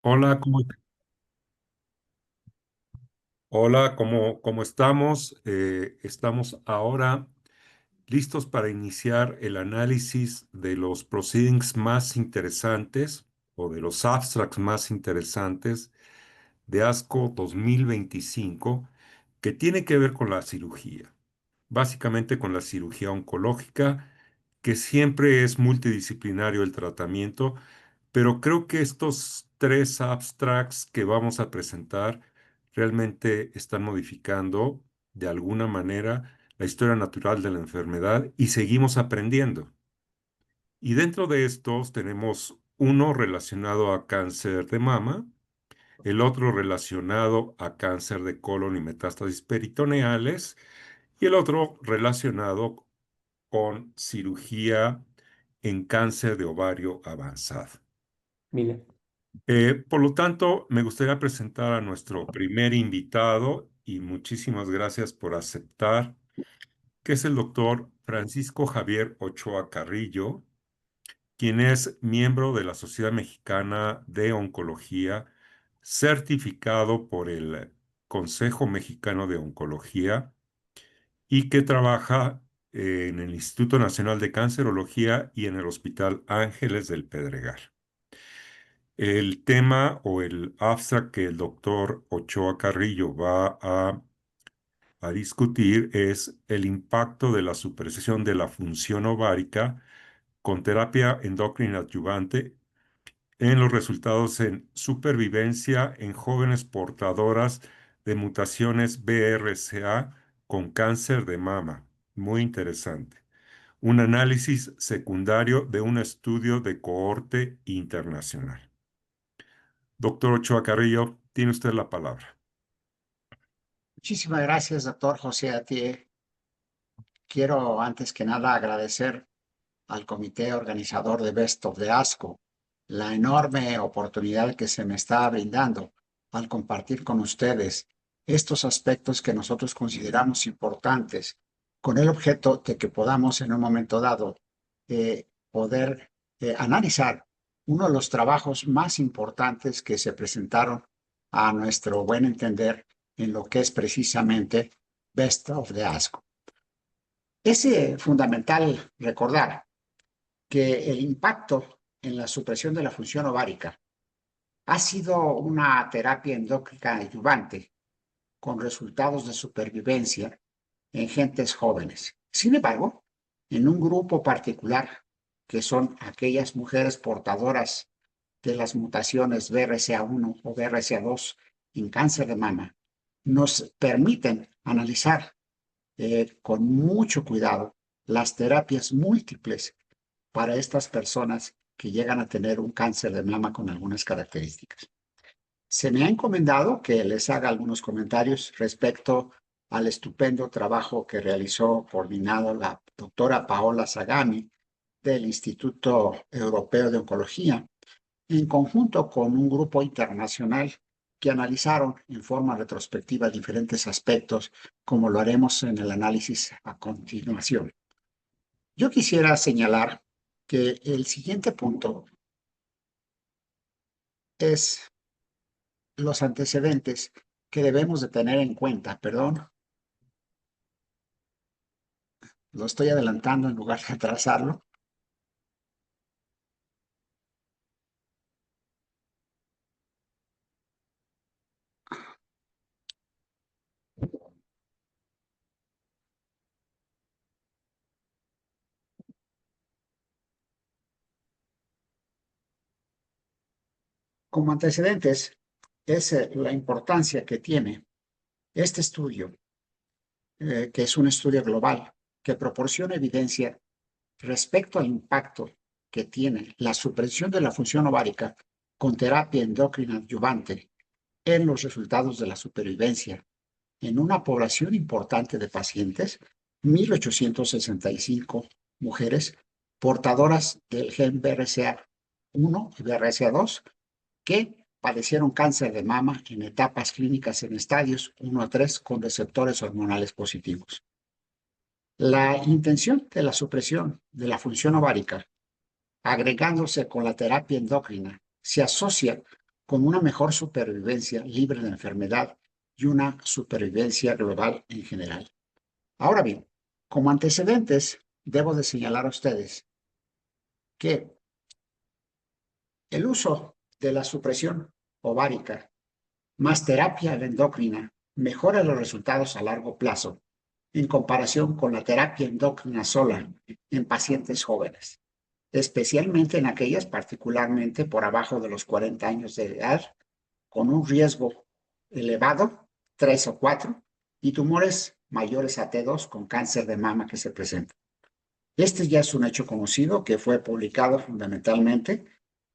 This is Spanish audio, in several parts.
Hola, hola, ¿cómo estamos? Estamos ahora listos para iniciar el análisis de los proceedings más interesantes o de los abstracts más interesantes de ASCO 2025, que tiene que ver con la cirugía, básicamente con la cirugía oncológica, que siempre es multidisciplinario el tratamiento, pero creo que estos tres abstracts que vamos a presentar realmente están modificando de alguna manera la historia natural de la enfermedad y seguimos aprendiendo. Y dentro de estos tenemos uno relacionado a cáncer de mama, el otro relacionado a cáncer de colon y metástasis peritoneales, y el otro relacionado con cirugía en cáncer de ovario avanzado. Mire, Por lo tanto, me gustaría presentar a nuestro primer invitado y muchísimas gracias por aceptar, que es el doctor Francisco Javier Ochoa Carrillo, quien es miembro de la Sociedad Mexicana de Oncología, certificado por el Consejo Mexicano de Oncología y que trabaja en el Instituto Nacional de Cancerología y en el Hospital Ángeles del Pedregal. El tema o el abstract que el doctor Ochoa Carrillo va a discutir es el impacto de la supresión de la función ovárica con terapia endocrina adyuvante en los resultados en supervivencia en jóvenes portadoras de mutaciones BRCA con cáncer de mama. Muy interesante. Un análisis secundario de un estudio de cohorte internacional. Doctor Ochoa Carrillo, tiene usted la palabra. Muchísimas gracias, doctor José Atié. Quiero antes que nada agradecer al comité organizador de Best of the ASCO la enorme oportunidad que se me está brindando al compartir con ustedes estos aspectos que nosotros consideramos importantes con el objeto de que podamos en un momento dado poder analizar uno de los trabajos más importantes que se presentaron a nuestro buen entender en lo que es precisamente Best of the ASCO. Es fundamental recordar que el impacto en la supresión de la función ovárica ha sido una terapia endócrina adyuvante con resultados de supervivencia en gentes jóvenes. Sin embargo, en un grupo particular, que son aquellas mujeres portadoras de las mutaciones BRCA1 o BRCA2 en cáncer de mama, nos permiten analizar con mucho cuidado las terapias múltiples para estas personas que llegan a tener un cáncer de mama con algunas características. Se me ha encomendado que les haga algunos comentarios respecto al estupendo trabajo que realizó coordinado la doctora Paola Sagami del Instituto Europeo de Oncología, en conjunto con un grupo internacional que analizaron en forma retrospectiva diferentes aspectos, como lo haremos en el análisis a continuación. Yo quisiera señalar que el siguiente punto es los antecedentes que debemos de tener en cuenta. Perdón, lo estoy adelantando en lugar de atrasarlo. Como antecedentes es la importancia que tiene este estudio, que es un estudio global, que proporciona evidencia respecto al impacto que tiene la supresión de la función ovárica con terapia endocrina adyuvante en los resultados de la supervivencia en una población importante de pacientes, 1.865 mujeres portadoras del gen BRCA1 y BRCA2 que padecieron cáncer de mama en etapas clínicas en estadios 1 a 3 con receptores hormonales positivos. La intención de la supresión de la función ovárica, agregándose con la terapia endocrina, se asocia con una mejor supervivencia libre de enfermedad y una supervivencia global en general. Ahora bien, como antecedentes, debo de señalar a ustedes que el uso de la supresión ovárica más terapia endocrina mejora los resultados a largo plazo en comparación con la terapia endocrina sola en pacientes jóvenes, especialmente en aquellas particularmente por abajo de los 40 años de edad, con un riesgo elevado, 3 o 4, y tumores mayores a T2 con cáncer de mama que se presentan. Este ya es un hecho conocido que fue publicado fundamentalmente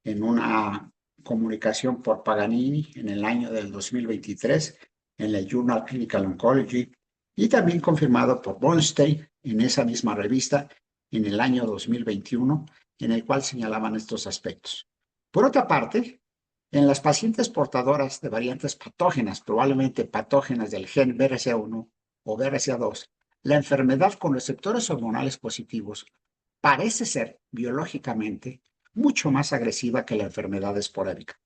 en una comunicación por Paganini en el año del 2023 en el Journal Clinical Oncology y también confirmado por Bernstein en esa misma revista en el año 2021, en el cual señalaban estos aspectos. Por otra parte, en las pacientes portadoras de variantes patógenas, probablemente patógenas del gen BRCA1 o BRCA2, la enfermedad con receptores hormonales positivos parece ser biológicamente mucho más agresiva que la enfermedad esporádica.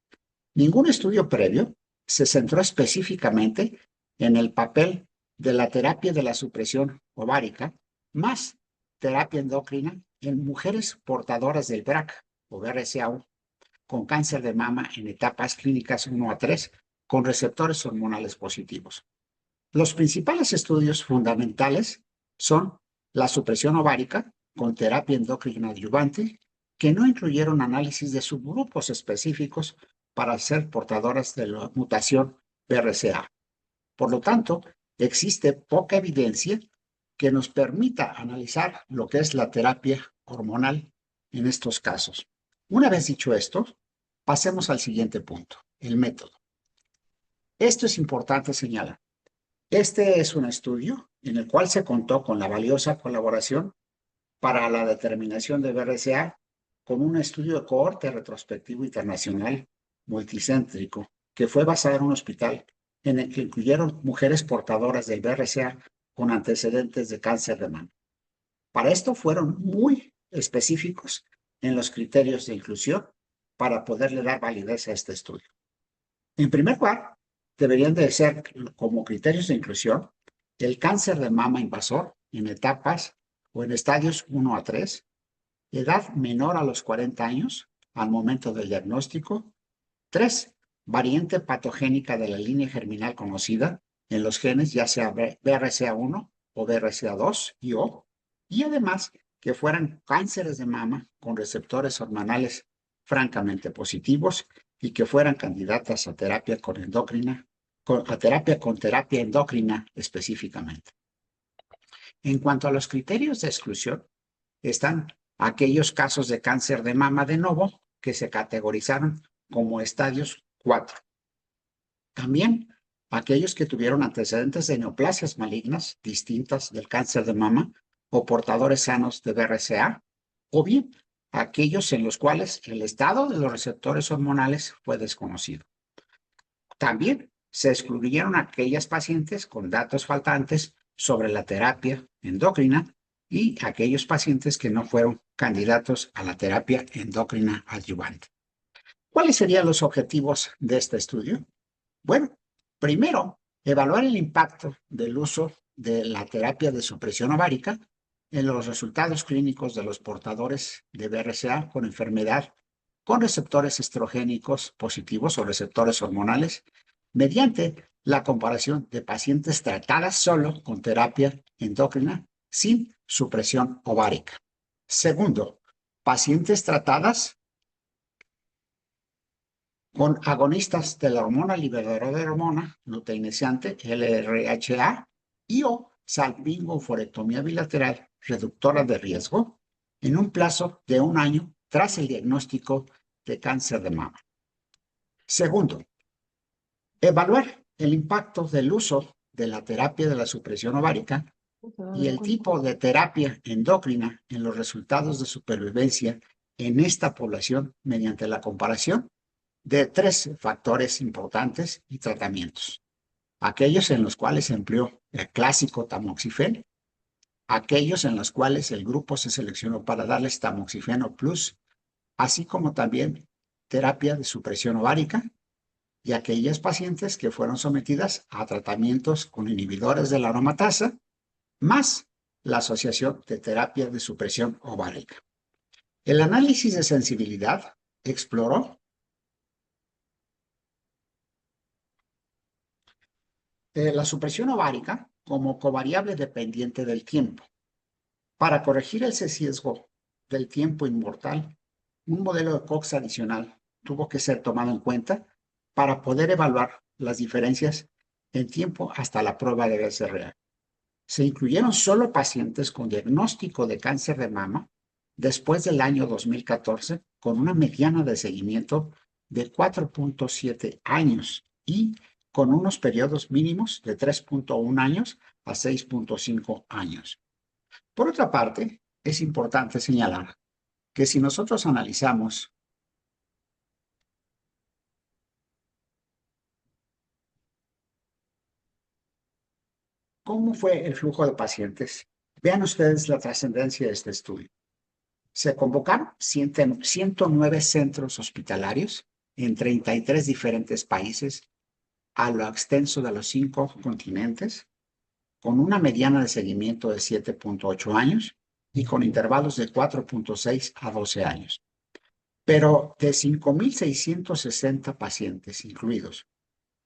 Ningún estudio previo se centró específicamente en el papel de la terapia de la supresión ovárica más terapia endocrina en mujeres portadoras del BRCA o BRCA1 con cáncer de mama en etapas clínicas 1 a 3 con receptores hormonales positivos. Los principales estudios fundamentales son la supresión ovárica con terapia endocrina adyuvante, que no incluyeron análisis de subgrupos específicos para ser portadoras de la mutación BRCA. Por lo tanto, existe poca evidencia que nos permita analizar lo que es la terapia hormonal en estos casos. Una vez dicho esto, pasemos al siguiente punto, el método. Esto es importante señalar. Este es un estudio en el cual se contó con la valiosa colaboración para la determinación de BRCA con un estudio de cohorte retrospectivo internacional multicéntrico que fue basado en un hospital en el que incluyeron mujeres portadoras del BRCA con antecedentes de cáncer de mama. Para esto fueron muy específicos en los criterios de inclusión para poderle dar validez a este estudio. En primer lugar, deberían de ser como criterios de inclusión el cáncer de mama invasor en etapas o en estadios 1 a 3, edad menor a los 40 años al momento del diagnóstico, 3, variante patogénica de la línea germinal conocida en los genes ya sea BRCA1 o BRCA2 y O, y además que fueran cánceres de mama con receptores hormonales francamente positivos y que fueran candidatas a terapia con terapia endocrina específicamente. En cuanto a los criterios de exclusión, están aquellos casos de cáncer de mama de novo que se categorizaron como estadios 4. También aquellos que tuvieron antecedentes de neoplasias malignas distintas del cáncer de mama o portadores sanos de BRCA, o bien aquellos en los cuales el estado de los receptores hormonales fue desconocido. También se excluyeron aquellas pacientes con datos faltantes sobre la terapia endocrina y aquellos pacientes que no fueron candidatos a la terapia endocrina adyuvante. ¿Cuáles serían los objetivos de este estudio? Bueno, primero, evaluar el impacto del uso de la terapia de supresión ovárica en los resultados clínicos de los portadores de BRCA con enfermedad con receptores estrogénicos positivos o receptores hormonales mediante la comparación de pacientes tratadas solo con terapia endocrina sin supresión ovárica. Segundo, pacientes tratadas con agonistas de la hormona liberadora de hormona luteinizante, LRHA, y o salpingoforectomía bilateral reductora de riesgo en un plazo de 1 año tras el diagnóstico de cáncer de mama. Segundo, evaluar el impacto del uso de la terapia de la supresión ovárica y el tipo de terapia endocrina en los resultados de supervivencia en esta población mediante la comparación de 3 factores importantes y tratamientos. Aquellos en los cuales se empleó el clásico tamoxifeno, aquellos en los cuales el grupo se seleccionó para darles tamoxifeno plus, así como también terapia de supresión ovárica y aquellas pacientes que fueron sometidas a tratamientos con inhibidores de la aromatasa, más la asociación de terapia de supresión ovárica. El análisis de sensibilidad exploró la supresión ovárica como covariable dependiente del tiempo. Para corregir el sesgo del tiempo inmortal, un modelo de Cox adicional tuvo que ser tomado en cuenta para poder evaluar las diferencias en tiempo hasta la prueba de BCR. Se incluyeron solo pacientes con diagnóstico de cáncer de mama después del año 2014, con una mediana de seguimiento de 4.7 años y con unos periodos mínimos de 3.1 años a 6.5 años. Por otra parte, es importante señalar que si nosotros analizamos cómo fue el flujo de pacientes, vean ustedes la trascendencia de este estudio. Se convocaron 109 centros hospitalarios en 33 diferentes países a lo extenso de los 5 continentes, con una mediana de seguimiento de 7.8 años y con intervalos de 4.6 a 12 años. Pero de 5.660 pacientes incluidos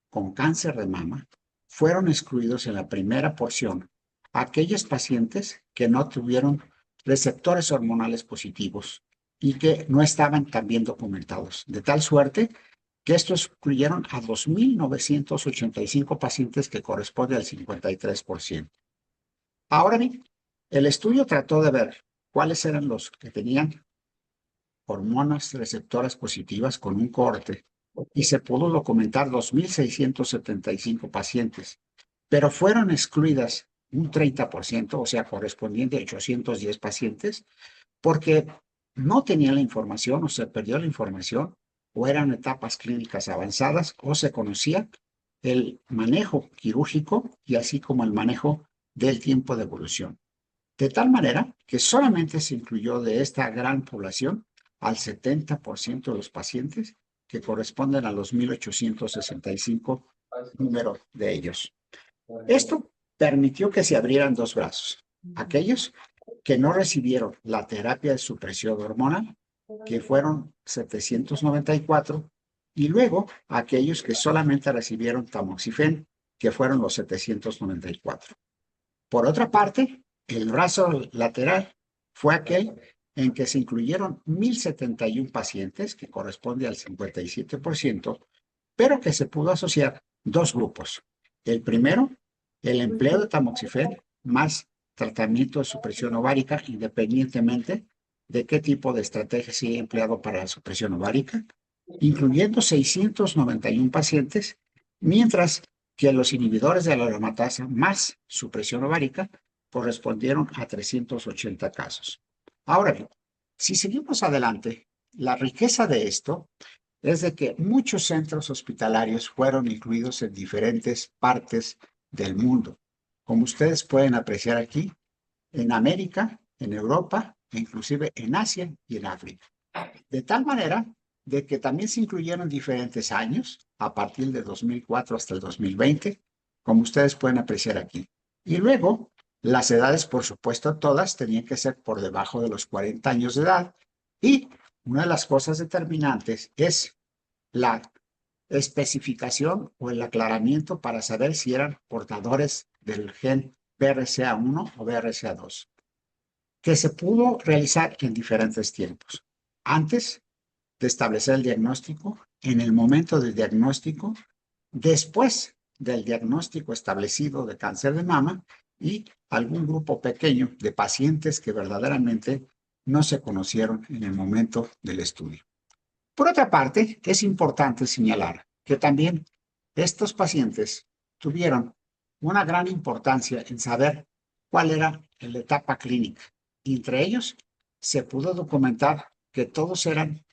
con cáncer de mama, fueron excluidos en la primera porción aquellos pacientes que no tuvieron receptores hormonales positivos y que no estaban también documentados, de tal suerte que estos excluyeron a 2.985 pacientes, que corresponde al 53%. Ahora bien, el estudio trató de ver cuáles eran los que tenían hormonas receptoras positivas con un corte y se pudo documentar 2.675 pacientes, pero fueron excluidas un 30%, o sea, correspondiente a 810 pacientes, porque no tenían la información o se perdió la información o eran etapas clínicas avanzadas o se conocía el manejo quirúrgico y así como el manejo del tiempo de evolución. De tal manera que solamente se incluyó de esta gran población al 70% de los pacientes, que corresponden a los 1.865 número de ellos. Esto permitió que se abrieran dos brazos. Aquellos que no recibieron la terapia de supresión hormonal, que fueron 794, y luego aquellos que solamente recibieron tamoxifen, que fueron los 794. Por otra parte, el brazo lateral fue aquel en que se incluyeron 1.071 pacientes, que corresponde al 57%, pero que se pudo asociar dos grupos. El primero, el empleo de tamoxifen más tratamiento de supresión ovárica, independientemente de qué tipo de estrategia se haya empleado para la supresión ovárica, incluyendo 691 pacientes, mientras que los inhibidores de la aromatasa más supresión ovárica correspondieron a 380 casos. Ahora bien, si seguimos adelante, la riqueza de esto es de que muchos centros hospitalarios fueron incluidos en diferentes partes del mundo, como ustedes pueden apreciar aquí, en América, en Europa, e inclusive en Asia y en África. De tal manera de que también se incluyeron diferentes años, a partir de 2004 hasta el 2020, como ustedes pueden apreciar aquí. Y luego, las edades, por supuesto, todas tenían que ser por debajo de los 40 años de edad. Y una de las cosas determinantes es la especificación o el aclaramiento para saber si eran portadores del gen BRCA1 o BRCA2, que se pudo realizar en diferentes tiempos. Antes de establecer el diagnóstico, en el momento del diagnóstico, después del diagnóstico establecido de cáncer de mama y algún grupo pequeño de pacientes que verdaderamente no se conocieron en el momento del estudio. Por otra parte, es importante señalar que también estos pacientes tuvieron una gran importancia en saber cuál era la etapa clínica. Y entre ellos se pudo documentar que todos eran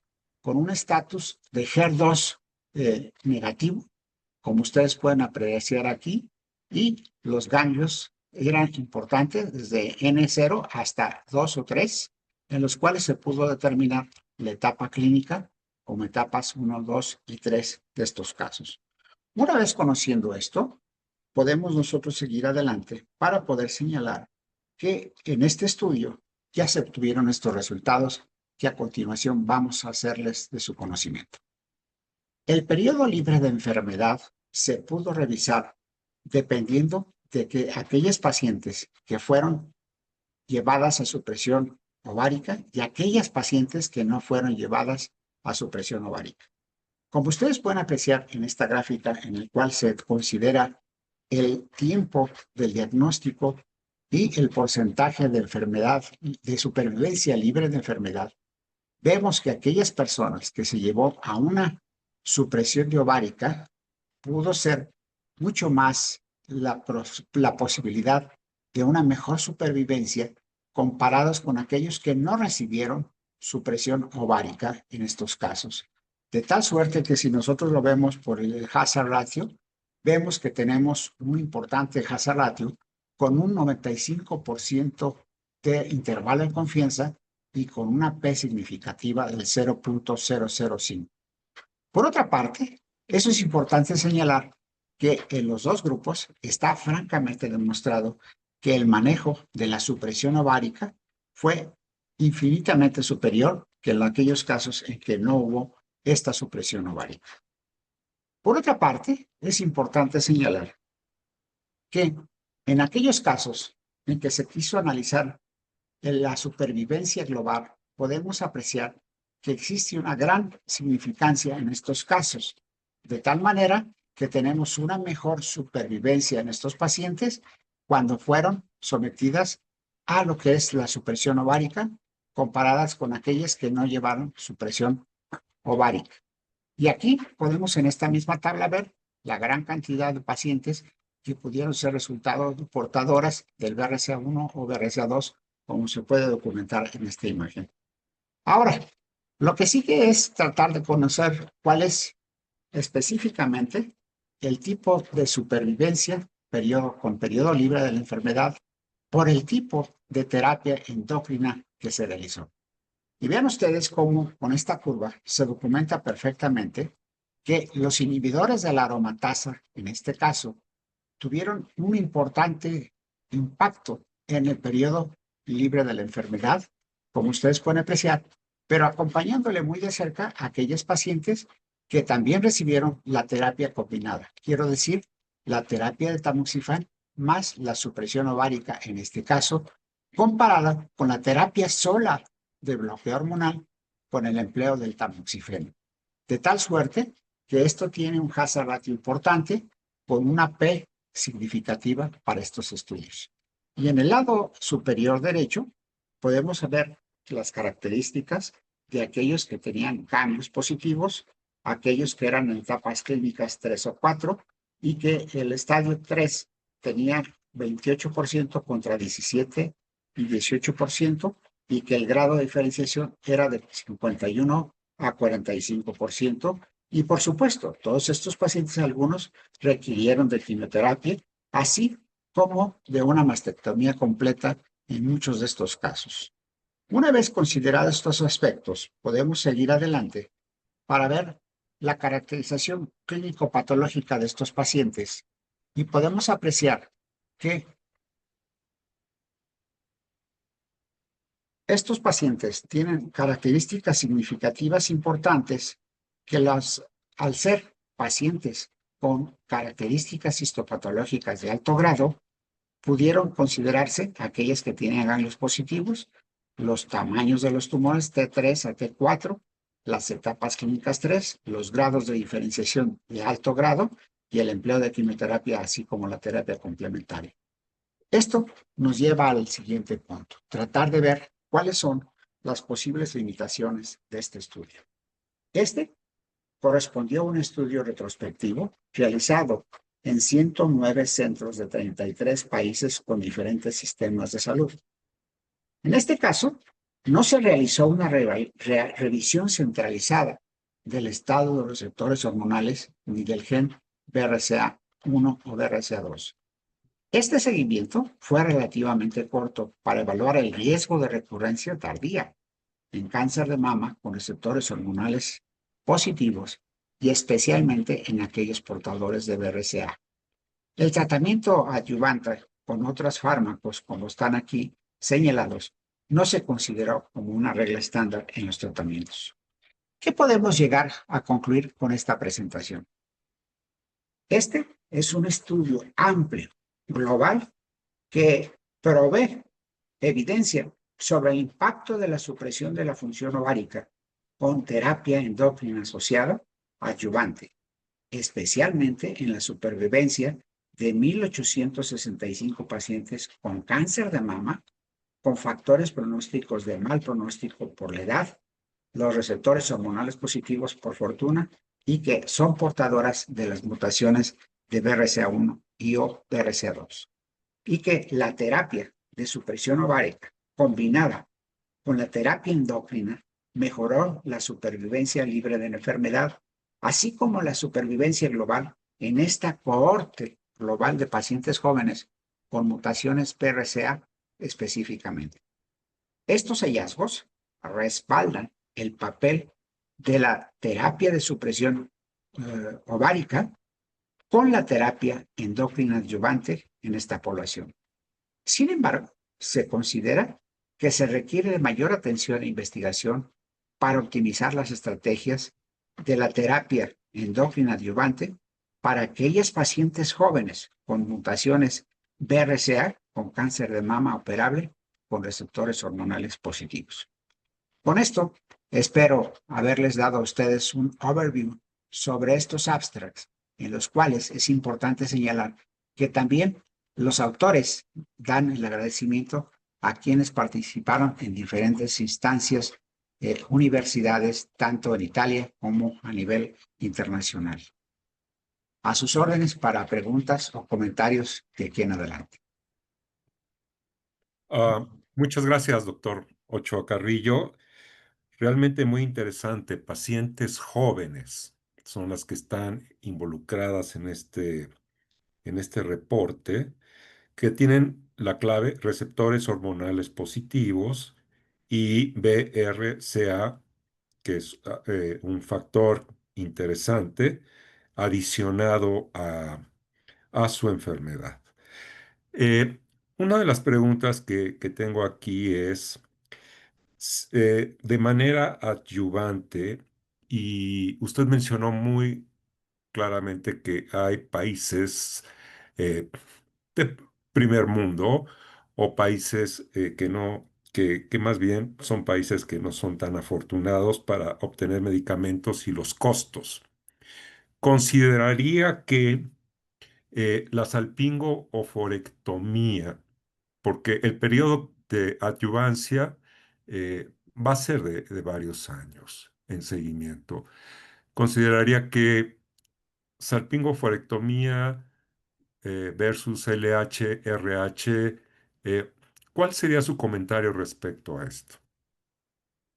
con un estatus de HER2 negativo, como ustedes pueden apreciar aquí, y los ganglios eran importantes desde N0 hasta 2 o 3, en los cuales se pudo determinar la etapa clínica como etapas 1, 2 y 3 de estos casos. Una vez conociendo esto, podemos nosotros seguir adelante para poder señalar que en este estudio ya se obtuvieron estos resultados que a continuación vamos a hacerles de su conocimiento. El periodo libre de enfermedad se pudo revisar dependiendo de que aquellas pacientes que fueron llevadas a supresión ovárica y aquellas pacientes que no fueron llevadas a supresión ovárica. Como ustedes pueden apreciar en esta gráfica en la cual se considera el tiempo del diagnóstico y el porcentaje de enfermedad, de supervivencia libre de enfermedad, vemos que aquellas personas que se llevó a una supresión de ovárica pudo ser mucho más la posibilidad de una mejor supervivencia comparados con aquellos que no recibieron supresión ovárica en estos casos. De tal suerte que si nosotros lo vemos por el hazard ratio, vemos que tenemos un importante hazard ratio con un 95% de intervalo de confianza y con una P significativa del 0.005. Por otra parte, eso es importante señalar que en los dos grupos está francamente demostrado que el manejo de la supresión ovárica fue infinitamente superior que en aquellos casos en que no hubo esta supresión ovárica. Por otra parte, es importante señalar que en aquellos casos en que se quiso analizar la supervivencia global, podemos apreciar que existe una gran significancia en estos casos, de tal manera que tenemos una mejor supervivencia en estos pacientes cuando fueron sometidas a lo que es la supresión ovárica, comparadas con aquellas que no llevaron supresión ovárica. Y aquí podemos en esta misma tabla ver la gran cantidad de pacientes que pudieron ser resultado portadoras del BRCA1 o BRCA2, como se puede documentar en esta imagen. Ahora, lo que sigue es tratar de conocer cuál es específicamente el tipo de supervivencia con periodo libre de la enfermedad por el tipo de terapia endocrina que se realizó. Y vean ustedes cómo con esta curva se documenta perfectamente que los inhibidores de la aromatasa, en este caso, tuvieron un importante impacto en el periodo libre de la enfermedad, como ustedes pueden apreciar, pero acompañándole muy de cerca a aquellos pacientes que también recibieron la terapia combinada. Quiero decir, la terapia de tamoxifeno más la supresión ovárica, en este caso, comparada con la terapia sola de bloqueo hormonal con el empleo del tamoxifeno. De tal suerte que esto tiene un hazard ratio importante con una P significativa para estos estudios. Y en el lado superior derecho podemos ver las características de aquellos que tenían cambios positivos, aquellos que eran en etapas clínicas 3 o 4 y que el estadio 3 tenía 28% contra 17 y 18% y que el grado de diferenciación era de 51 a 45%. Y por supuesto, todos estos pacientes, algunos requirieron de quimioterapia, así como de una mastectomía completa en muchos de estos casos. Una vez considerados estos aspectos, podemos seguir adelante para ver la caracterización clínico-patológica de estos pacientes y podemos apreciar que estos pacientes tienen características significativas importantes que al ser pacientes con características histopatológicas de alto grado, pudieron considerarse aquellas que tienen ganglios positivos, los tamaños de los tumores T3 a T4, las etapas clínicas 3, los grados de diferenciación de alto grado y el empleo de quimioterapia, así como la terapia complementaria. Esto nos lleva al siguiente punto, tratar de ver cuáles son las posibles limitaciones de este estudio. Este correspondió a un estudio retrospectivo realizado en 109 centros de 33 países con diferentes sistemas de salud. En este caso, no se realizó una revisión centralizada del estado de los receptores hormonales ni del gen BRCA1 o BRCA2. Este seguimiento fue relativamente corto para evaluar el riesgo de recurrencia tardía en cáncer de mama con receptores hormonales positivos y especialmente en aquellos portadores de BRCA. El tratamiento adyuvante con otros fármacos, como están aquí señalados, no se consideró como una regla estándar en los tratamientos. ¿Qué podemos llegar a concluir con esta presentación? Este es un estudio amplio, global, que provee evidencia sobre el impacto de la supresión de la función ovárica con terapia endocrina asociada adyuvante, especialmente en la supervivencia de 1,865 pacientes con cáncer de mama, con factores pronósticos de mal pronóstico por la edad, los receptores hormonales positivos por fortuna y que son portadoras de las mutaciones de BRCA1 y o BRCA2. Y que la terapia de supresión ovárica combinada con la terapia endocrina mejoró la supervivencia libre de la enfermedad, así como la supervivencia global en esta cohorte global de pacientes jóvenes con mutaciones PRCA específicamente. Estos hallazgos respaldan el papel de la terapia de supresión ovárica con la terapia endocrina adyuvante en esta población. Sin embargo, se considera que se requiere de mayor atención e investigación para optimizar las estrategias de la terapia endocrina adyuvante para aquellas pacientes jóvenes con mutaciones BRCA, con cáncer de mama operable, con receptores hormonales positivos. Con esto, espero haberles dado a ustedes un overview sobre estos abstracts, en los cuales es importante señalar que también los autores dan el agradecimiento a quienes participaron en diferentes instancias, universidades, tanto en Italia como a nivel internacional. A sus órdenes para preguntas o comentarios de aquí en adelante. Muchas gracias, doctor Ochoa Carrillo. Realmente muy interesante. Pacientes jóvenes son las que están involucradas en este reporte, que tienen la clave receptores hormonales positivos y BRCA, que es un factor interesante adicionado a su enfermedad. Eh, una de las preguntas que tengo aquí es, de manera adyuvante, y usted mencionó muy claramente que hay países de primer mundo o países que no, que más bien son países que no son tan afortunados para obtener medicamentos y los costos. Consideraría que la salpingo o forectomía, porque el periodo de adyuvancia va a ser de varios años en seguimiento. Consideraría que salpingo-forectomía versus LH-RH, ¿cuál sería su comentario respecto a esto?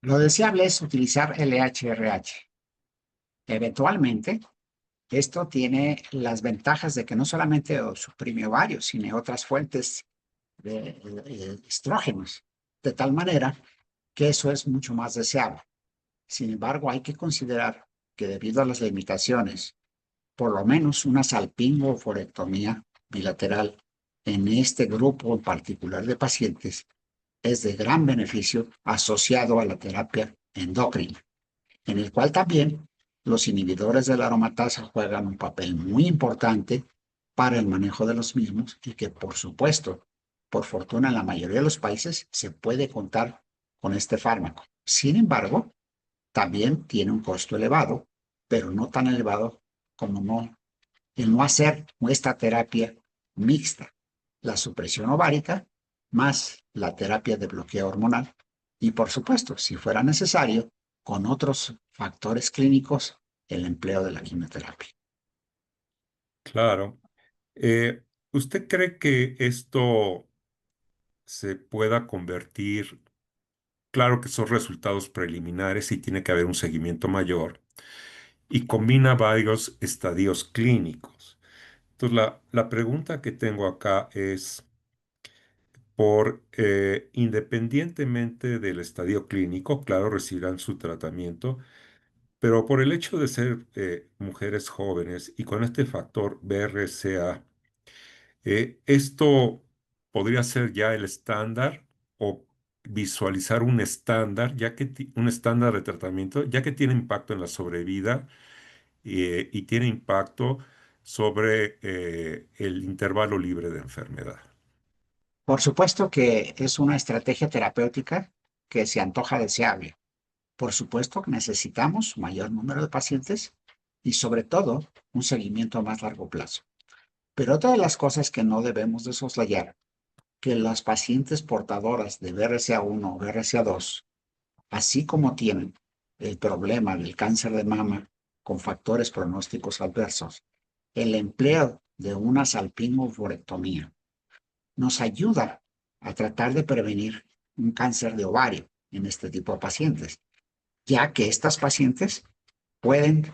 Lo deseable es utilizar LHRH. Eventualmente, esto tiene las ventajas de que no solamente suprime ovarios, sino otras fuentes de estrógenos, de tal manera que eso es mucho más deseable. Sin embargo, hay que considerar que debido a las limitaciones, por lo menos una salpingo-forectomía bilateral en este grupo en particular de pacientes es de gran beneficio asociado a la terapia endocrina, en el cual también los inhibidores de la aromatasa juegan un papel muy importante para el manejo de los mismos y que, por supuesto, por fortuna en la mayoría de los países se puede contar con este fármaco. Sin embargo, también tiene un costo elevado, pero no tan elevado como el no hacer esta terapia mixta, la supresión ovárica más la terapia de bloqueo hormonal y, por supuesto, si fuera necesario, con otros factores clínicos, el empleo de la quimioterapia. Claro. ¿Usted cree que esto se pueda convertir? Claro que son resultados preliminares y tiene que haber un seguimiento mayor y combina varios estadios clínicos. Entonces, la pregunta que tengo acá es, independientemente del estadio clínico, claro, recibirán su tratamiento, pero por el hecho de ser mujeres jóvenes y con este factor BRCA, esto podría ser ya el estándar o visualizar un estándar, un estándar de tratamiento, ya que tiene impacto en la sobrevida y tiene impacto sobre el intervalo libre de enfermedad. Por supuesto que es una estrategia terapéutica que se antoja deseable. Por supuesto que necesitamos un mayor número de pacientes y sobre todo un seguimiento a más largo plazo. Pero otra de las cosas que no debemos de soslayar, que las pacientes portadoras de BRCA1 o BRCA2, así como tienen el problema del cáncer de mama con factores pronósticos adversos, el empleo de una salpingoforectomía nos ayuda a tratar de prevenir un cáncer de ovario en este tipo de pacientes, ya que estas pacientes pueden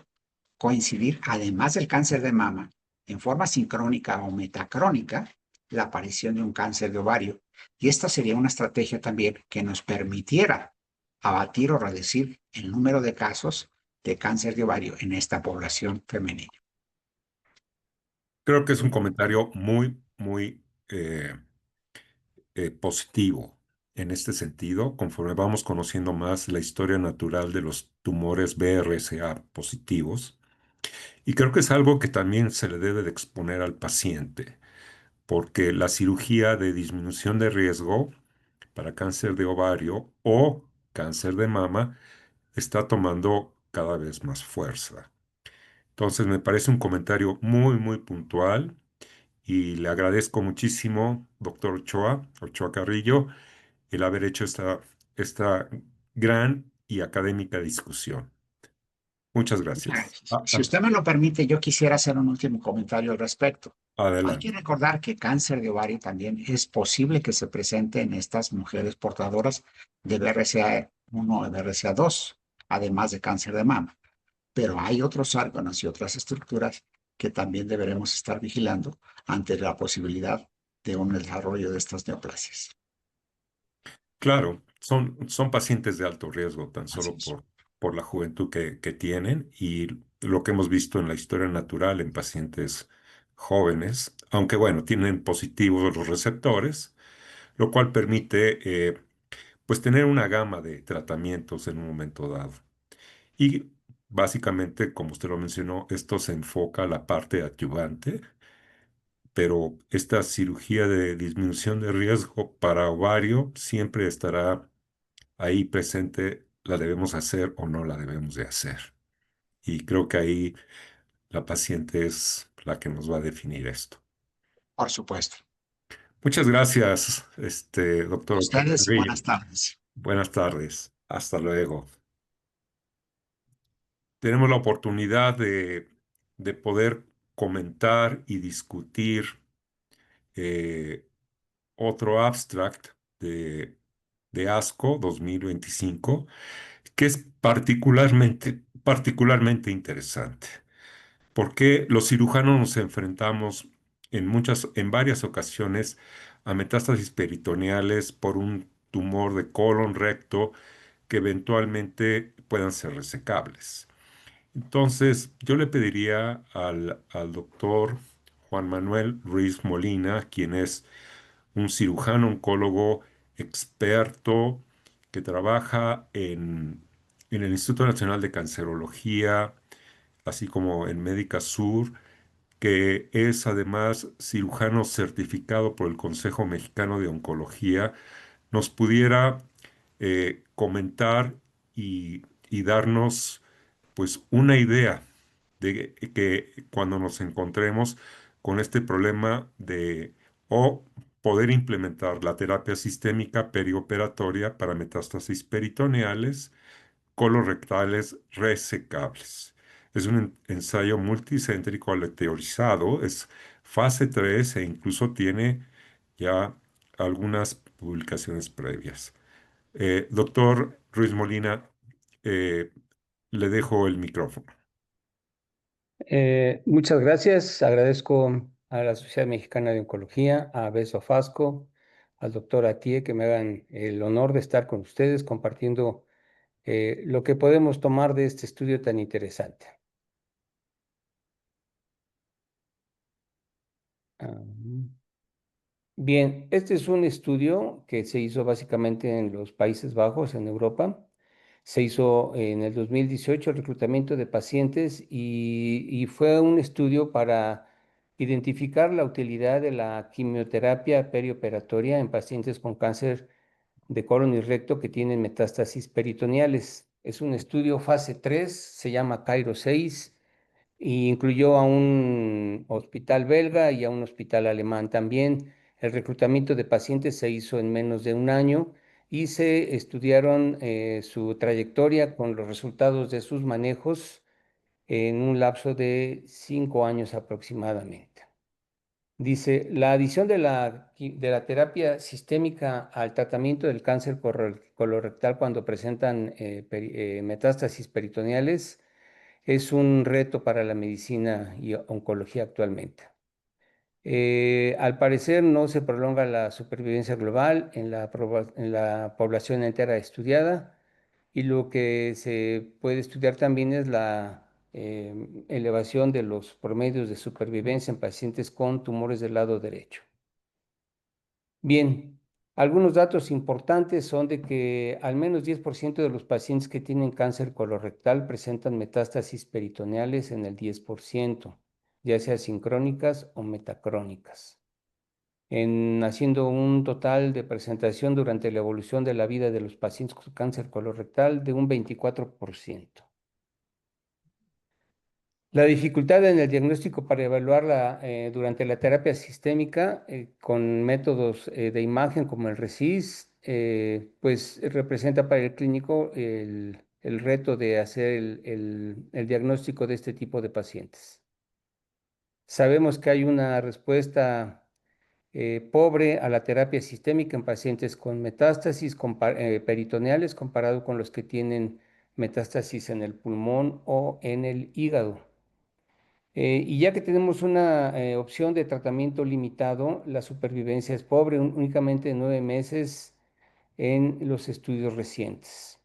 coincidir, además del cáncer de mama, en forma sincrónica o metacrónica, la aparición de un cáncer de ovario. Y esta sería una estrategia también que nos permitiera abatir o reducir el número de casos de cáncer de ovario en esta población femenina. Creo que es un comentario muy, muy positivo en este sentido, conforme vamos conociendo más la historia natural de los tumores BRCA positivos. Y creo que es algo que también se le debe de exponer al paciente, porque la cirugía de disminución de riesgo para cáncer de ovario o cáncer de mama está tomando cada vez más fuerza. Entonces me parece un comentario muy, muy puntual y le agradezco muchísimo, doctor Ochoa Carrillo, el haber hecho esta gran y académica discusión. Muchas gracias. Si usted me lo permite, yo quisiera hacer un último comentario al respecto. Hay que Adelante. recordar que cáncer de ovario también es posible que se presente en estas mujeres portadoras de BRCA1 o BRCA2, además de cáncer de mama. Pero hay otros órganos y otras estructuras que también deberemos estar vigilando ante la posibilidad de un desarrollo de estas neoplasias. Claro, son pacientes de alto riesgo tan Así solo es. por la juventud que tienen y lo que hemos visto en la historia natural en pacientes jóvenes, aunque bueno, tienen positivos los receptores, lo cual permite pues tener una gama de tratamientos en un momento dado. Y básicamente, como usted lo mencionó, esto se enfoca a la parte adyuvante, pero esta cirugía de disminución de riesgo para ovario siempre estará ahí presente, la debemos hacer o no la debemos de hacer. Y creo que ahí la paciente es la que nos va a definir esto. Por supuesto. Muchas gracias, A doctor Ochoa ustedes y Carrillo. buenas tardes. Buenas tardes. Hasta luego. Tenemos la oportunidad de poder comentar y discutir eh, otro abstract de ASCO 2025 que es particularmente interesante, porque los cirujanos nos enfrentamos en varias ocasiones a metástasis peritoneales por un tumor de colon recto que eventualmente puedan ser resecables. Entonces, yo le pediría al doctor Juan Manuel Ruiz Molina, quien es un cirujano oncólogo experto que trabaja en el Instituto Nacional de Cancerología, así como en Médica Sur, que es además cirujano certificado por el Consejo Mexicano de Oncología, nos pudiera comentar y darnos pues una idea de que cuando nos encontremos con este problema de o poder implementar la terapia sistémica perioperatoria para metástasis peritoneales colorectales resecables. Es un ensayo multicéntrico aleatorizado, es fase 3 e incluso tiene ya algunas publicaciones previas. Doctor Ruiz Molina, eh, le dejo el micrófono. Muchas gracias. Agradezco a la Sociedad Mexicana de Oncología, a Beso Fasco, al doctor Atie que me hagan el honor de estar con ustedes compartiendo lo que podemos tomar de este estudio tan interesante. Ah, Bien, este es un estudio que se hizo básicamente en los Países Bajos, en Europa. Se hizo en el 2018 el reclutamiento de pacientes y fue un estudio para identificar la utilidad de la quimioterapia perioperatoria en pacientes con cáncer de colon y recto que tienen metástasis peritoneales. Es un estudio fase 3, se llama Cairo 6 y incluyó a un hospital belga y a un hospital alemán también. El reclutamiento de pacientes se hizo en menos de un año y se estudiaron su trayectoria con los resultados de sus manejos en un lapso de 5 años aproximadamente. Dice, la adición de la terapia sistémica al tratamiento del cáncer colorectal cuando presentan metástasis peritoneales es un reto para la medicina y oncología actualmente. Al parecer no se prolonga la supervivencia global en la población entera estudiada y lo que se puede estudiar también es la elevación de los promedios de supervivencia en pacientes con tumores del lado derecho. Bien, algunos datos importantes son de que al menos 10% de los pacientes que tienen cáncer colorectal presentan metástasis peritoneales en el 10%, ya sea sincrónicas o metacrónicas, haciendo un total de presentación durante la evolución de la vida de los pacientes con cáncer colorectal de un 24%. La dificultad en el diagnóstico para evaluarla durante la terapia sistémica con métodos de imagen como el RECIST, pues representa para el clínico el reto de hacer el diagnóstico de este tipo de pacientes. Sabemos que hay una respuesta pobre a la terapia sistémica en pacientes con metástasis peritoneales comparado con los que tienen metástasis en el pulmón o en el hígado. Y ya que tenemos una opción de tratamiento limitado, la supervivencia es pobre, únicamente 9 meses en los estudios recientes.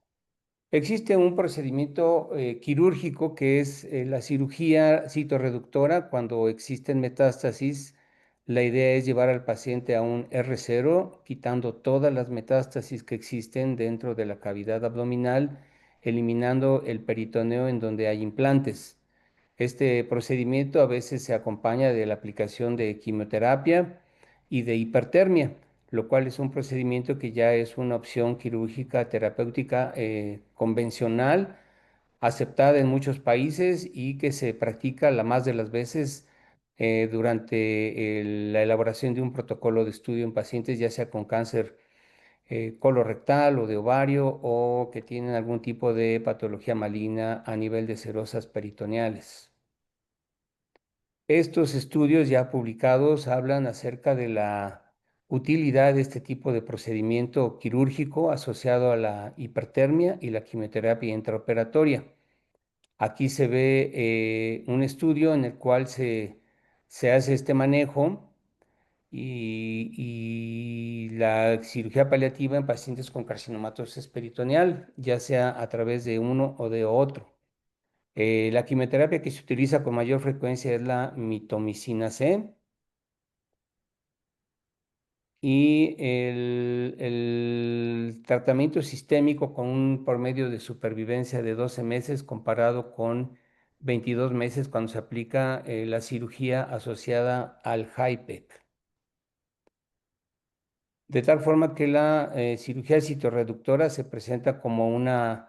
Existe un procedimiento quirúrgico que es la cirugía citorreductora cuando existen metástasis. La idea es llevar al paciente a un R0, quitando todas las metástasis que existen dentro de la cavidad abdominal, eliminando el peritoneo en donde hay implantes. Este procedimiento a veces se acompaña de la aplicación de quimioterapia y de hipertermia, lo cual es un procedimiento que ya es una opción quirúrgica terapéutica convencional, aceptada en muchos países y que se practica la más de las veces durante la elaboración de un protocolo de estudio en pacientes, ya sea con cáncer colorectal o de ovario o que tienen algún tipo de patología maligna a nivel de serosas peritoneales. Estos estudios ya publicados hablan acerca de la utilidad de este tipo de procedimiento quirúrgico asociado a la hipertermia y la quimioterapia intraoperatoria. Aquí se ve un estudio en el cual se hace este manejo y la cirugía paliativa en pacientes con carcinomatosis peritoneal, ya sea a través de uno o de otro. La quimioterapia que se utiliza con mayor frecuencia es la mitomicina C y el tratamiento sistémico con un promedio de supervivencia de 12 meses comparado con 22 meses cuando se aplica la cirugía asociada al HIPEC. De tal forma que la cirugía citorreductora se presenta como una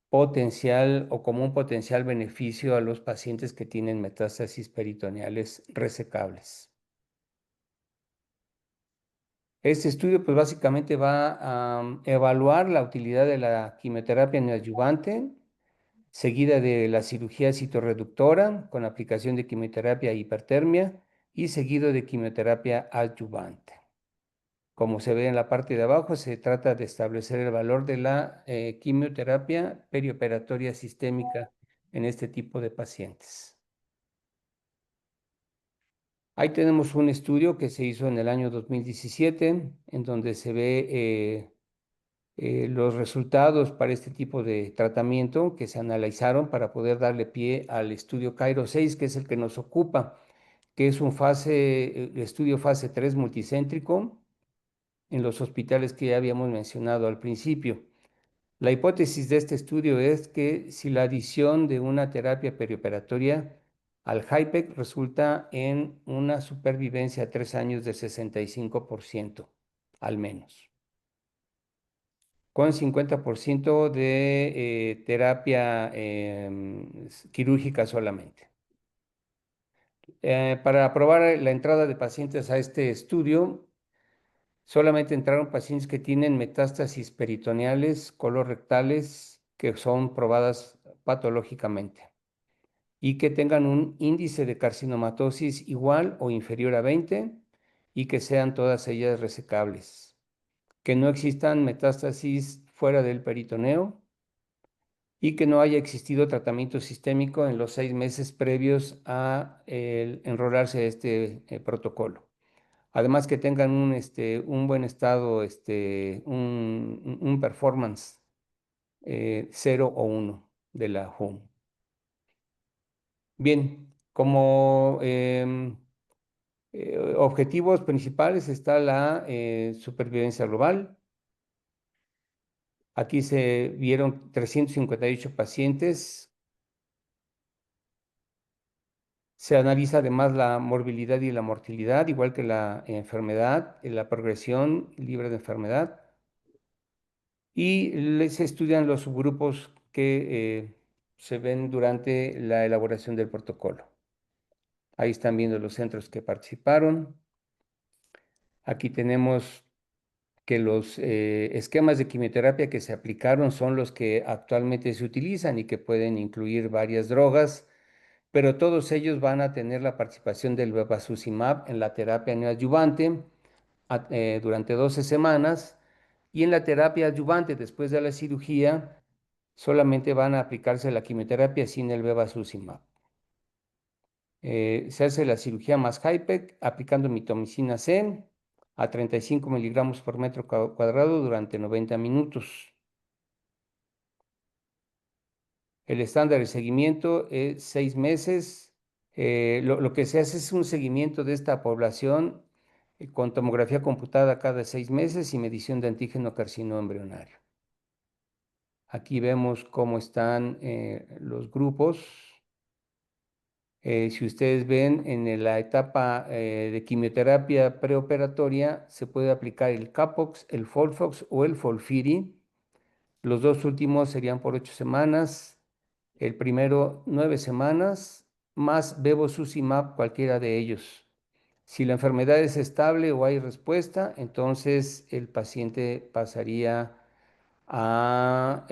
potencial o como un potencial beneficio a los pacientes que tienen metástasis peritoneales resecables. Este estudio pues básicamente va a evaluar la utilidad de la quimioterapia neoadyuvante, seguida de la cirugía citorreductora con aplicación de quimioterapia e hipertermia y seguido de quimioterapia adyuvante. Como se ve en la parte de abajo, se trata de establecer el valor de la quimioterapia perioperatoria sistémica en este tipo de pacientes. Ahí tenemos un estudio que se hizo en el año 2017, en donde se ve los resultados para este tipo de tratamiento que se analizaron para poder darle pie al estudio Cairo 6, que es el que nos ocupa, que es un estudio fase 3 multicéntrico en los hospitales que ya habíamos mencionado al principio. La hipótesis de este estudio es que si la adición de una terapia perioperatoria al HIPEC resulta en una supervivencia a 3 años de 65%, al menos, con 50% de terapia quirúrgica solamente. Para aprobar la entrada de pacientes a este estudio, solamente entraron pacientes que tienen metástasis peritoneales, colorectales, que son probadas patológicamente y que tengan un índice de carcinomatosis igual o inferior a 20 y que sean todas ellas resecables, que no existan metástasis fuera del peritoneo y que no haya existido tratamiento sistémico en los 6 meses previos a enrolarse a este protocolo. Además que tengan un buen estado, un performance 0 o 1 de la home. Bien, como objetivos principales está la supervivencia global. Aquí se vieron 358 pacientes. Se analiza además la morbilidad y la mortalidad, igual que la enfermedad, la progresión libre de enfermedad. Y se estudian los subgrupos que se ven durante la elaboración del protocolo. Ahí están viendo los centros que participaron. Aquí tenemos que los esquemas de quimioterapia que se aplicaron son los que actualmente se utilizan y que pueden incluir varias drogas, pero todos ellos van a tener la participación del bevacizumab en la terapia neoadyuvante durante 12 semanas y en la terapia adyuvante después de la cirugía solamente van a aplicarse la quimioterapia sin el bevacizumab. Se hace la cirugía más HIPEC aplicando mitomicina C a 35 miligramos por metro cuadrado durante 90 minutos. El estándar de seguimiento es 6 meses. Lo que se hace es un seguimiento de esta población con tomografía computada cada 6 meses y medición de antígeno carcinoma embrionario. Aquí vemos cómo están los grupos. Si ustedes ven en la etapa de quimioterapia preoperatoria, se puede aplicar el Capox, el Folfox o el Folfiri. Los dos últimos serían por 8 semanas. El primero, 9 semanas, más bevacizumab, cualquiera de ellos. Si la enfermedad es estable o hay respuesta, entonces el paciente pasaría a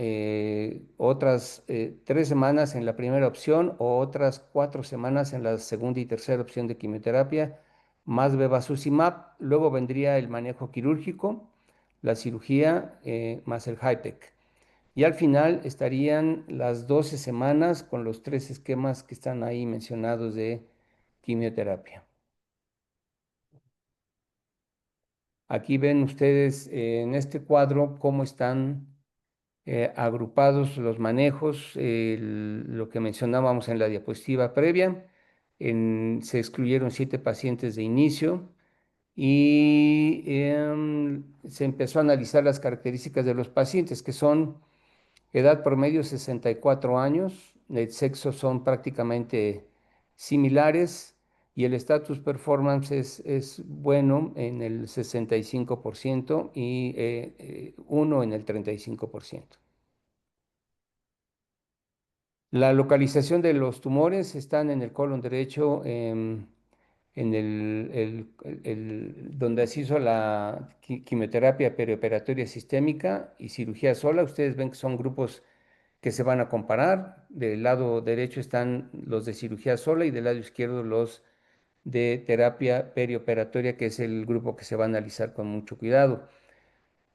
otras 3 semanas en la primera opción o otras 4 semanas en la segunda y tercera opción de quimioterapia, más bevacizumab. Luego vendría el manejo quirúrgico, la cirugía, más el HIPEC. Y al final estarían las 12 semanas con los 3 esquemas que están ahí mencionados de quimioterapia. Aquí ven ustedes en este cuadro cómo están agrupados los manejos, lo que mencionábamos en la diapositiva previa. Se excluyeron 7 pacientes de inicio y se empezó a analizar las características de los pacientes, que son edad promedio 64 años, el sexo son prácticamente similares y el status performance es bueno en el 65% y uno en el 35%. La localización de los tumores están en el colon derecho, en donde se hizo la quimioterapia perioperatoria sistémica y cirugía sola. Ustedes ven que son grupos que se van a comparar. Del lado derecho están los de cirugía sola y del lado izquierdo los de terapia perioperatoria, que es el grupo que se va a analizar con mucho cuidado.